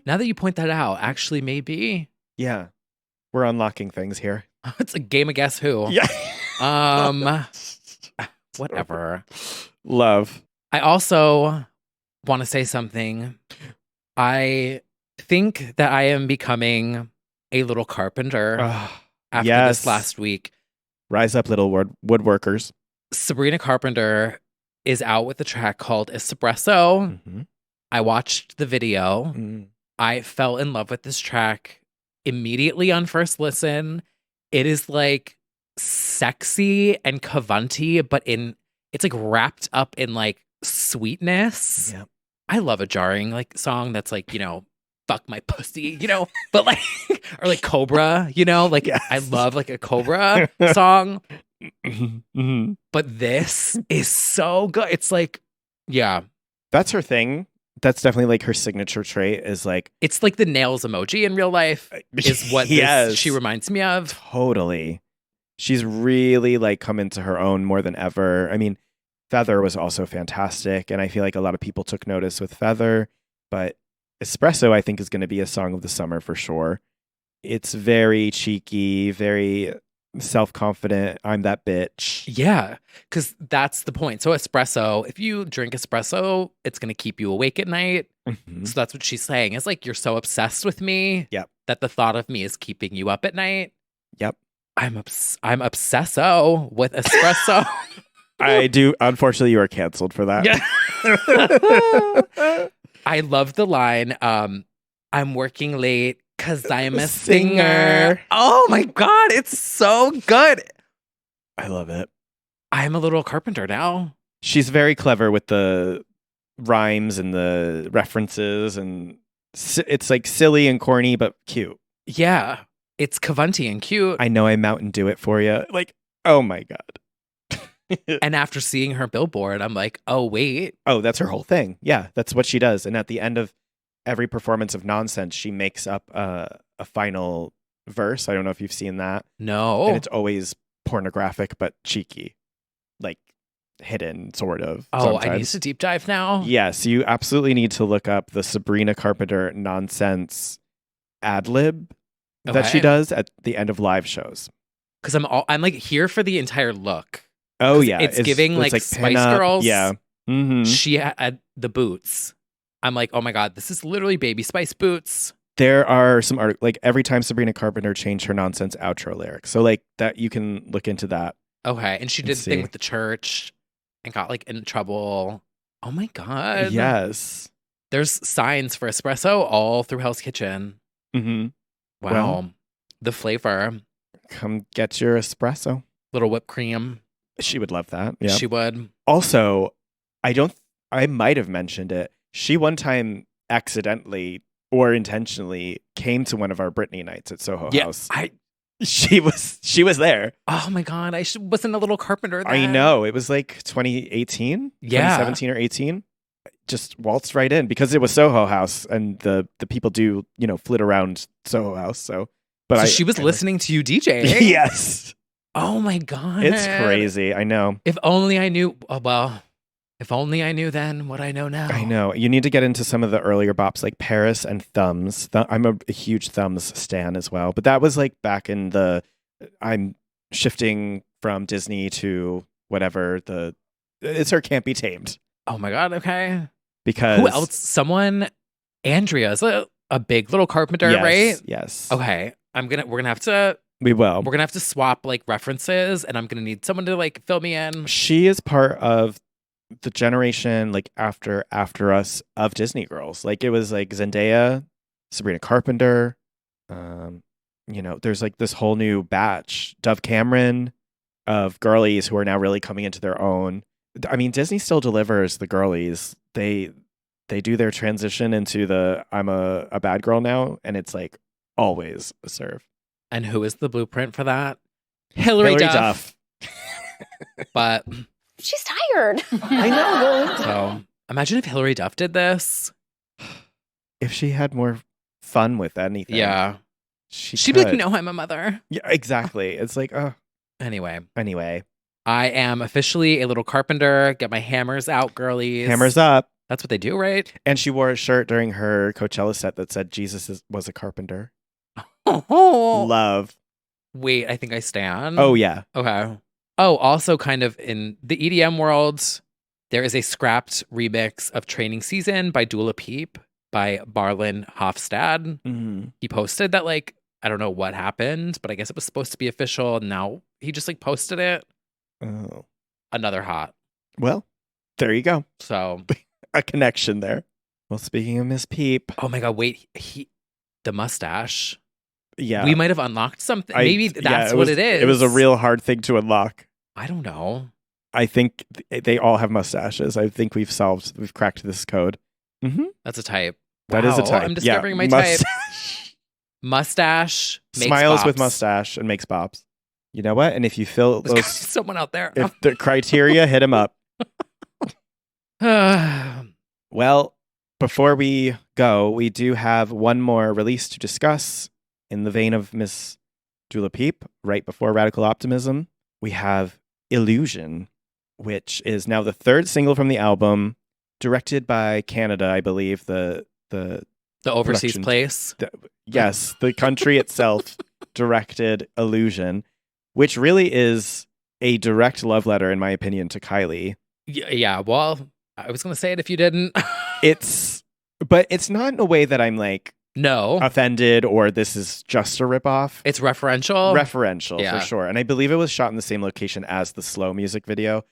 Now that you point that out, actually, maybe. Yeah, we're unlocking things here. It's a game of Guess Who. Yeah. Whatever. Love. I also want to say something. I think that I am becoming a little carpenter after this last week. Rise up, little woodworkers. Sabrina Carpenter is out with a track called Espresso. Mm-hmm. I watched the video. I fell in love with this track immediately on first listen. It is like sexy and cavanti, but it's like wrapped up in like sweetness. Yeah. I love a jarring like song that's like, fuck my pussy, but like, or like Cobra, like yes. I love like a Cobra song. Mm-hmm. But this is so good. It's like, yeah. That's her thing. That's definitely like her signature trait is like. It's like the nails emoji in real life is what she reminds me of. Totally. She's really like come into her own more than ever. I mean, Feather was also fantastic. And I feel like a lot of people took notice with Feather. But Espresso, I think, is going to be a song of the summer for sure. It's very cheeky, very self-confident. I'm that bitch. Yeah, because that's the point. So espresso, if you drink espresso, it's going to keep you awake at night. Mm-hmm. So that's what she's saying. It's like, you're so obsessed with me that the thought of me is keeping you up at night. Yep. I'm obsesso with espresso. I do. Unfortunately, you are canceled for that. Yeah. I love the line, I'm working late because I'm a singer. Oh my God, it's so good. I love it. I'm a little carpenter now. She's very clever with the rhymes and the references, and it's like silly and corny, but cute. Yeah, it's cavanti and cute. I know I Mountain Dew it for you. Like, oh my God. And after seeing her billboard, I'm like, oh, wait. Oh, that's her whole thing. Yeah, that's what she does. And at the end of every performance of Nonsense, she makes up a final verse. I don't know if you've seen that. No. And it's always pornographic, but cheeky. Like hidden, sort of. Oh, sometimes. I need to deep dive now? Yes, you absolutely need to look up the Sabrina Carpenter Nonsense ad-lib that she does at the end of live shows. Because I'm like here for the entire look. Oh yeah, it's giving like Spice Girls. Yeah, mm-hmm. She had the boots. I'm like, oh my God, this is literally Baby Spice boots. There are some like every time Sabrina Carpenter changed her Nonsense outro lyrics, so like that you can look into that. Okay, and she did the thing with the church and got like in trouble. Oh my God, yes. There's signs for espresso all through Hell's Kitchen. Mm-hmm. Wow, well, the flavor. Come get your espresso. Little whipped cream. She would love that. Yeah, she would. Also, I might have mentioned it. She one time accidentally or intentionally came to one of our Britney nights at Soho House. She was there. Oh my God. Wasn't a little carpenter then. I know. It was like 2018, Yeah. 2017 or 18. Just waltzed right in because it was Soho House and the people do, flit around Soho House. So she was listening to you DJ. Yes. Oh my God. It's crazy. I know. If only I knew. Oh, well, if only I knew then what I know now. I know. You need to get into some of the earlier bops like Paris and Thumbs. I'm a huge Thumbs stan as well. But that was like back in I'm shifting from Disney to whatever it's her Can't Be Tamed. Oh my God. Okay. Because who else? Andrea's a big little carpenter, yes, right? Yes. Okay. We're gonna have to. We will. We're gonna have to swap like references, and I'm gonna need someone to like fill me in. She is part of the generation like after us of Disney girls. Like it was like Zendaya, Sabrina Carpenter. There's like this whole new batch, Dove Cameron, of girlies who are now really coming into their own. I mean, Disney still delivers the girlies. They do their transition into the I'm a bad girl now, and it's like always a serve. And who is the blueprint for that? Hilary Duff. But She's tired. I know. so imagine if Hilary Duff did this. If she had more fun with anything. Yeah. She'd be like, no, I'm a mother. Yeah, exactly. It's like, Anyway. I am officially a little carpenter. Get my hammers out, girlies. Hammers up. That's what they do, right? And she wore a shirt during her Coachella set that said Jesus was a carpenter. Oh. Love. Wait, I think I stand. Oh, yeah. Okay. Oh, also kind of in the EDM world, there is a scrapped remix of Training Season by Dua Peep by Barlin Hofstad. Mm-hmm. He posted that, like, I don't know what happened, but I guess it was supposed to be official. And now he just like posted it. Oh. Another hot. Well, there you go. So a connection there. Well, speaking of Miss Peep. Oh my God, wait. The mustache. Yeah. We might have unlocked something. Maybe that's what it is. It was a real hard thing to unlock. I don't know. I think they all have mustaches. I think we've cracked this code. Mm-hmm. That's a type. That is a type. I'm discovering my type. Mustache makes smiles bops. with mustache and makes bops. You know what? And if you feel There's someone out there. if the criteria, hit him up. Well, before we go, we do have one more release to discuss in the vein of Miss Dua Peep. Right before Radical Optimism, we have Illusion, which is now the third single from the album, directed by Canada, I believe. The overseas place. Yes, the country itself directed Illusion, which really is a direct love letter, in my opinion, to Kylie. Yeah, well, I was going to say it if you didn't. But it's not in a way that I'm like, no, offended or this is just a ripoff. It's referential. For sure. And I believe it was shot in the same location as the Slow music video.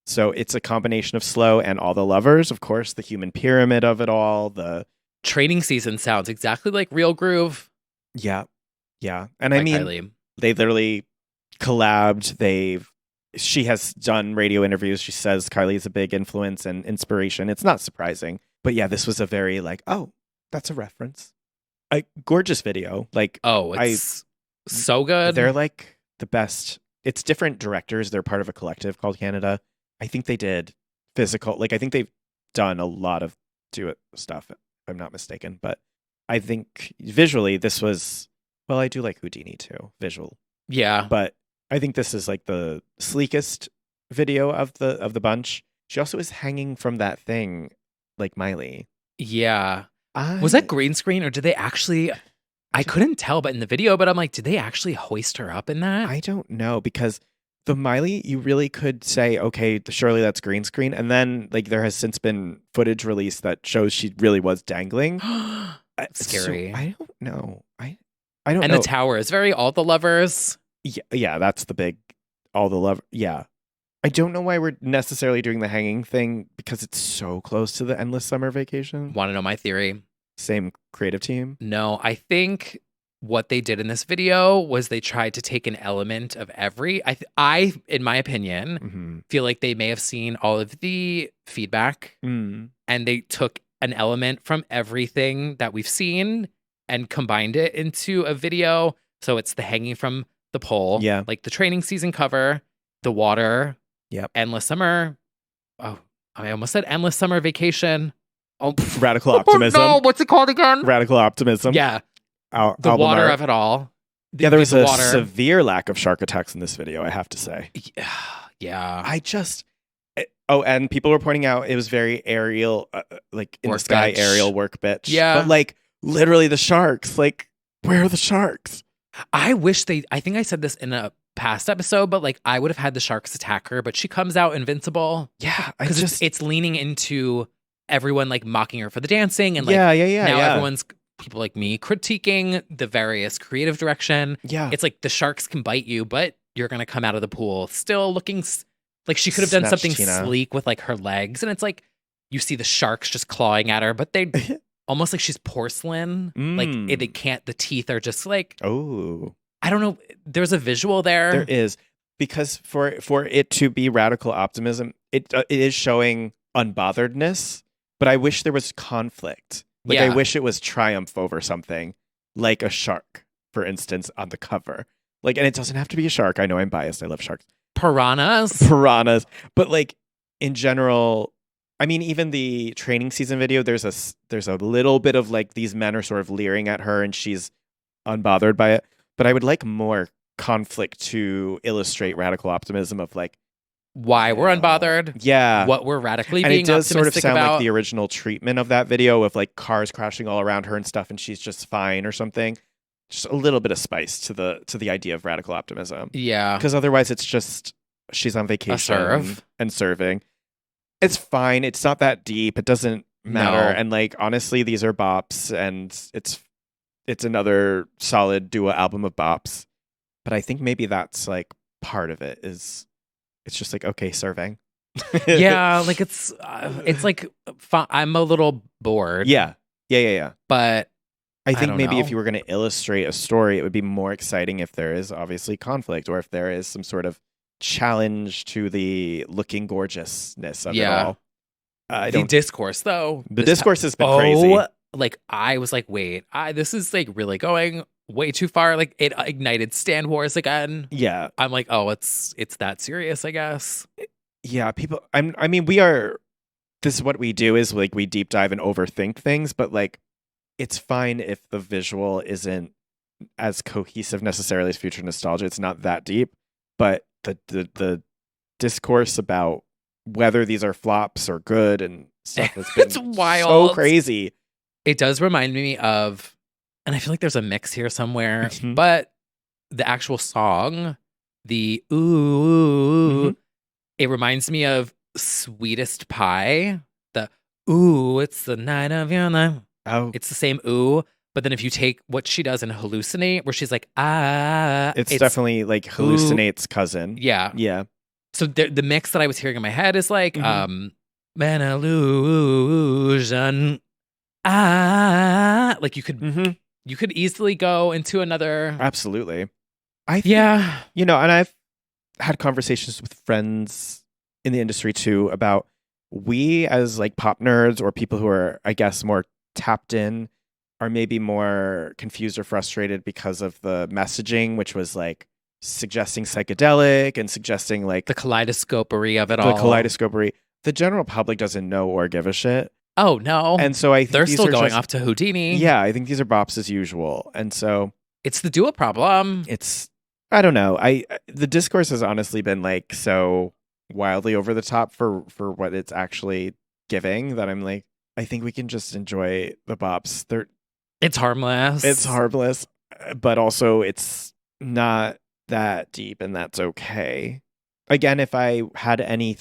So it's a combination of Slow and All the Lovers, of course, the human pyramid of it all, the Training Season sounds exactly like Real Groove. Yeah. And I like mean, Kylie. They literally collabed. She has done radio interviews. She says Kylie is a big influence and inspiration. It's not surprising. But yeah, this was a very like, oh, that's a reference. A gorgeous video. Like, oh, it's so good. They're like the best. It's different directors. They're part of a collective called Canada. I think they did physical. Like, I think they've done a lot of do-it stuff, if I'm not mistaken. But I think visually this was, well, I do like Houdini too, visual. Yeah. But I think this is like the sleekest video of the bunch. She also is hanging from that thing like Miley. Yeah. Was that green screen or did they actually... I couldn't tell, but in the video, but I'm like, did they actually hoist her up in that? I don't know, because the Miley, you really could say, okay, surely that's green screen. And then like there has since been footage released that shows she really was dangling. Scary. So I don't know. I don't know. And the tower is very All the Lovers. Yeah, that's the big All the Love. Yeah. I don't know why we're necessarily doing the hanging thing because it's so close to the Endless Summer Vacation. Want to know my theory? Same creative team? No, I think what they did in this video was they tried to take an element of every. I in my opinion, feel like they may have seen all of the feedback and they took an element from everything that we've seen and combined it into a video. So it's the hanging from the poll. Yeah. Like the training season cover, the water. Yep. Endless summer. Oh, I almost said endless summer vacation. Oh, Radical optimism. Oh, no, what's it called again? Radical optimism. Yeah. The album water art. of it all. Yeah, there was the a water. severe lack of shark attacks in this video, I have to say. Yeah. And people were pointing out it was very aerial, like in the sky Workbench. aerial work bitch. Yeah. But like literally the sharks, like where are the sharks? I think I said this in a past episode, but like I would have had the sharks attack her, but she comes out invincible. Yeah, Because it's leaning into everyone like mocking her for the dancing and like now now everyone's people like me critiquing the various creative direction. Yeah. It's like the sharks can bite you, but you're gonna come out of the pool still looking like she could have done Snatch something Tina. sleek with like her legs, and it's like you see the sharks just clawing at her, but they almost like she's porcelain. Like they can't. The teeth are just like I don't know. There's a visual there. There is, because for it to be radical optimism, it is showing unbotheredness. But I wish there was conflict. Like I wish it was triumph over something, like a shark, for instance, on the cover. Like, and it doesn't have to be a shark. I know I'm biased. I love sharks. Piranhas. But like in general, I mean, even the training season video, there's a little bit of like these men are sort of leering at her and she's unbothered by it. But I would like more conflict to illustrate radical optimism of like why we're unbothered. Yeah. What we're radically and being it does sort of optimistic sound about. like the original treatment of that video of like cars crashing all around her and stuff and she's just fine or something. Just a little bit of spice to the idea of radical optimism. Yeah. Because otherwise it's just she's on vacation and serving. It's fine. It's not that deep. It doesn't matter. No. And like honestly, these are bops and it's another solid duo album of bops. But I think maybe that's like part of it is it's just like, okay, serving. Yeah, like it's like I'm a little bored. Yeah. But I think don't maybe know. if you were going to illustrate a story, it would be more exciting if there is obviously conflict or if there is some sort of challenge to the looking gorgeousness of it all. The discourse, though. The discourse has been crazy. Like I was like, wait, this is like really going way too far. Like it ignited Stan Wars again. Yeah. I'm like, oh, it's that serious, I guess. Yeah, people. I mean, this is what we do is like we deep dive and overthink things, but like it's fine if the visual isn't as cohesive necessarily as Future Nostalgia. It's not that deep, but the discourse about whether these are flops or good and stuff has been It's wild. so crazy. It does remind me of, and I feel like there's a mix here somewhere, Mhm. but the actual song, the ooh, it reminds me of Sweetest Pie. The ooh, it's the night of your life. Oh, It's the same ooh, but then if you take what she does and hallucinate, where she's like, it's definitely like hallucinates cousin. Yeah. Yeah. So the mix that I was hearing in my head is like, Mhm. an illusion. Like you could easily go into another. Absolutely. I think, Yeah. and I've had conversations with friends in the industry too about we as like pop nerds or people who are, I guess, more tapped in are maybe more confused or frustrated because of the messaging, which was like suggesting psychedelic and suggesting like The kaleidoscopery of it the all. kaleidoscopery. The general public doesn't know or give a shit. Oh, no. And so I think they're these still are going just- off to Houdini. Yeah, I think these are bops as usual. And so It's the duo problem. it's, I don't know. The discourse has honestly been like so wildly over the top for what it's actually giving that I'm like, I think we can just enjoy the bops. It's harmless. It's harmless, but also it's not that deep, and that's okay. Again, if I had any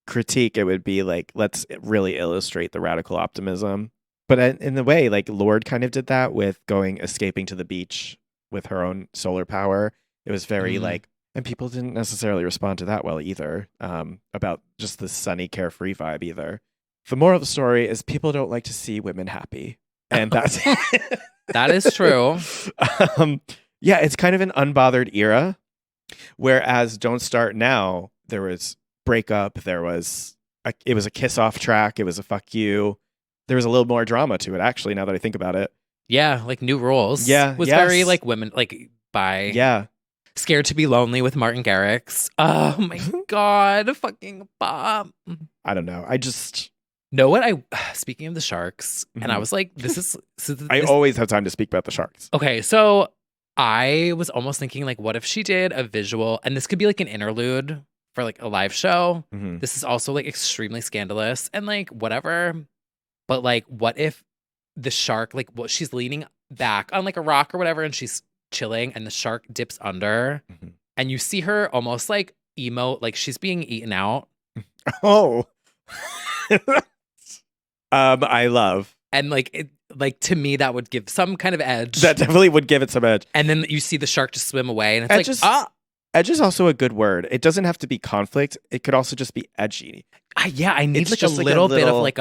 critique, it would be like, let's really illustrate the radical optimism. But in the way, like Lorde kind of did that with escaping to the beach with her own solar power. It was very like, and people didn't necessarily respond to that well either, about just the sunny, carefree vibe either. The moral of the story is people don't like to see women happy. And that's That is true. Yeah, it's kind of an unbothered era. Whereas Don't Start Now, there was breakup, it was a kiss off track, it was a fuck you. There was a little more drama to it, actually, now that I think about it. Yeah, like New Rules. Yeah, Was yes. very like women, like by. Yeah. Scared to Be Lonely with Martin Garrix. Oh my God. Fucking Bob. I don't know. I just Know what speaking of the sharks, and I Mhm. was like, this is I always have time to speak about the sharks. okay, so I was almost thinking like, what if she did a visual, and this could be like an interlude for like a live show. Mhm. This is also like extremely scandalous and like whatever. But like, what if the shark, like, what she's leaning back on like a rock or whatever, and she's chilling, and the shark dips under, Mhm. and you see her almost like emote, like she's being eaten out. Oh. I love. And like like to me, that would give some kind of edge. That definitely would give it some edge. And then you see the shark just swim away, and it's Edge like, is- ah, Edge is also a good word. It doesn't have to be conflict. It could also just be edgy. yeah, I need It's like a just like a little bit of little- like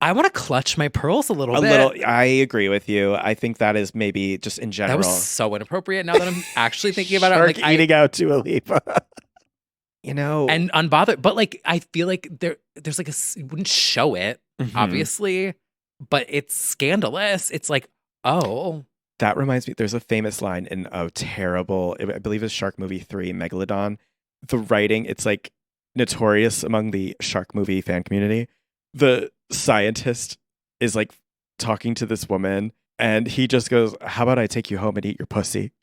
I want to clutch my pearls a little A bit. little. I agree with you. I think that is maybe just in That general. was so inappropriate. Now that I'm actually thinking about it, I'm Shark like, eating out Dua Lipa. You know, and unbothered. But like, I feel like there's like you wouldn't show it, Mhm. obviously, but it's scandalous. It's like, oh, That reminds me, there's a famous line in a terrible, I believe it's Shark Movie 3, Megalodon. The writing, it's like notorious among the shark movie fan community. The scientist is like talking to this woman, and he just goes, "How about I take you home and eat your pussy?"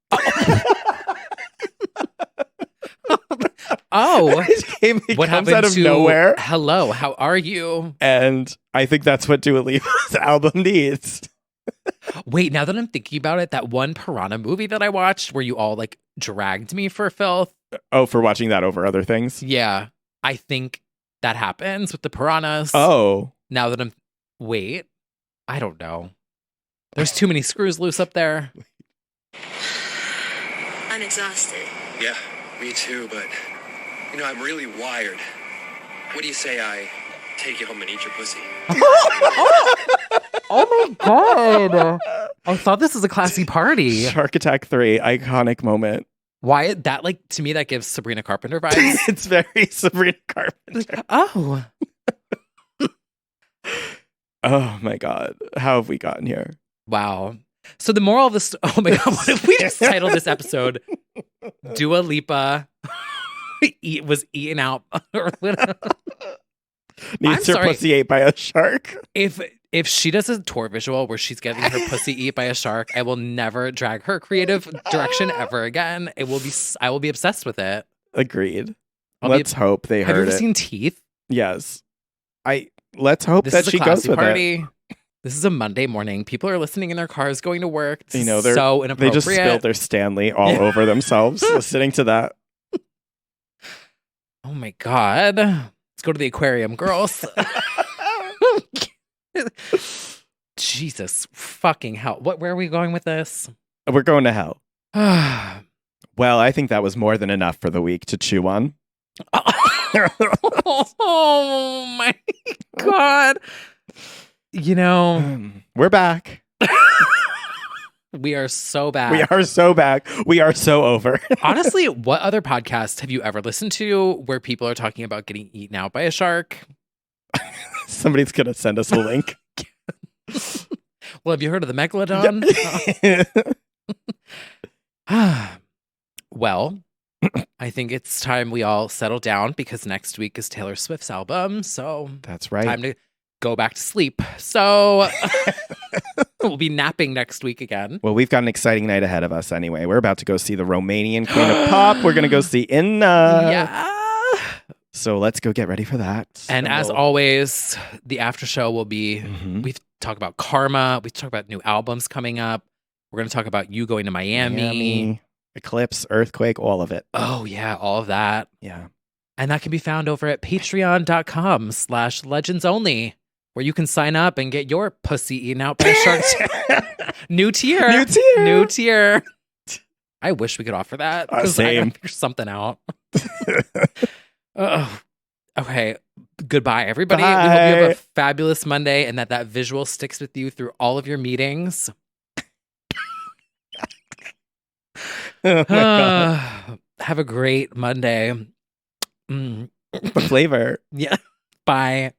oh, It what comes happened out of to nowhere. Hello, how are you? And I think that's what Dua Lipa's album needs. Wait, now that I'm thinking about it, that one Piranha movie that I watched where you all like dragged me for filth. Oh, for watching that over other things? Yeah, I think that happens with the piranhas. Oh. Now that wait, I don't know. There's too many screws loose up there. I'm exhausted. Yeah, me too, but you know, I'm really wired. What do you say I take you home and eat your pussy? Oh my God. I thought this was a classy party. Shark Attack 3, iconic moment. Why that, like, to me, that gives Sabrina Carpenter vibes. It's very Sabrina Carpenter. Oh. Oh my God. How have we gotten here? Wow. So the moral of this, oh my God, what if we just titled this episode, Dua Lipa was eaten out? Or whatever. Needs I'm her sorry. pussy ate by a shark. If she does a tour visual where she's getting her pussy eat by a shark, I will never drag her creative direction ever again. I will be obsessed with it. Agreed. I'll be- Let's hope they Have you heard ever it. seen Teeth? Yes. Let's hope This that is a she goes classy with it. party. This is a Monday morning. People are listening in their cars going to work. This You know, is so they inappropriate. just spilled their Stanley all over themselves listening to that. Oh my God. Let's go to the aquarium, girls. Jesus fucking hell. Where are we going with this? We're going to hell. Oh Well, I think that was more than enough for the week to chew on. my God. You know, We're back. we are so bad. We are so back. We are so over. Honestly, what other podcast have you ever listened to where people are talking about getting eaten out by a shark? Somebody's going to send us a link. Well, have you heard of the Megalodon? Well, I think it's time we all settle down because next week is Taylor Swift's album. So That's right. time to go back to sleep. So we'll be napping next week again. Well, we've got an exciting night ahead of us anyway. We're about to go see the Romanian Queen of Pop. We're going to go see Inna. Yeah. So let's go get ready for that. And as always, the after show will be, Mhm. we've talked about Karma. We've talked about new albums coming up. We're going to talk about you going to Miami. Eclipse, earthquake, all of it. Oh, yeah, all of that. Yeah. And that can be found over at patreon.com/legendsonly, where you can sign up and get your pussy eaten out by sharks. New tier. New tier. New tier. I wish we could offer that. 'Cause I Same. gotta figure something out. Okay. Goodbye, everybody. We hope you have a Bye. fabulous Monday and that visual sticks with you through all of your meetings. Oh my God. Have a great Monday. Mm. The flavor. Yeah. Bye.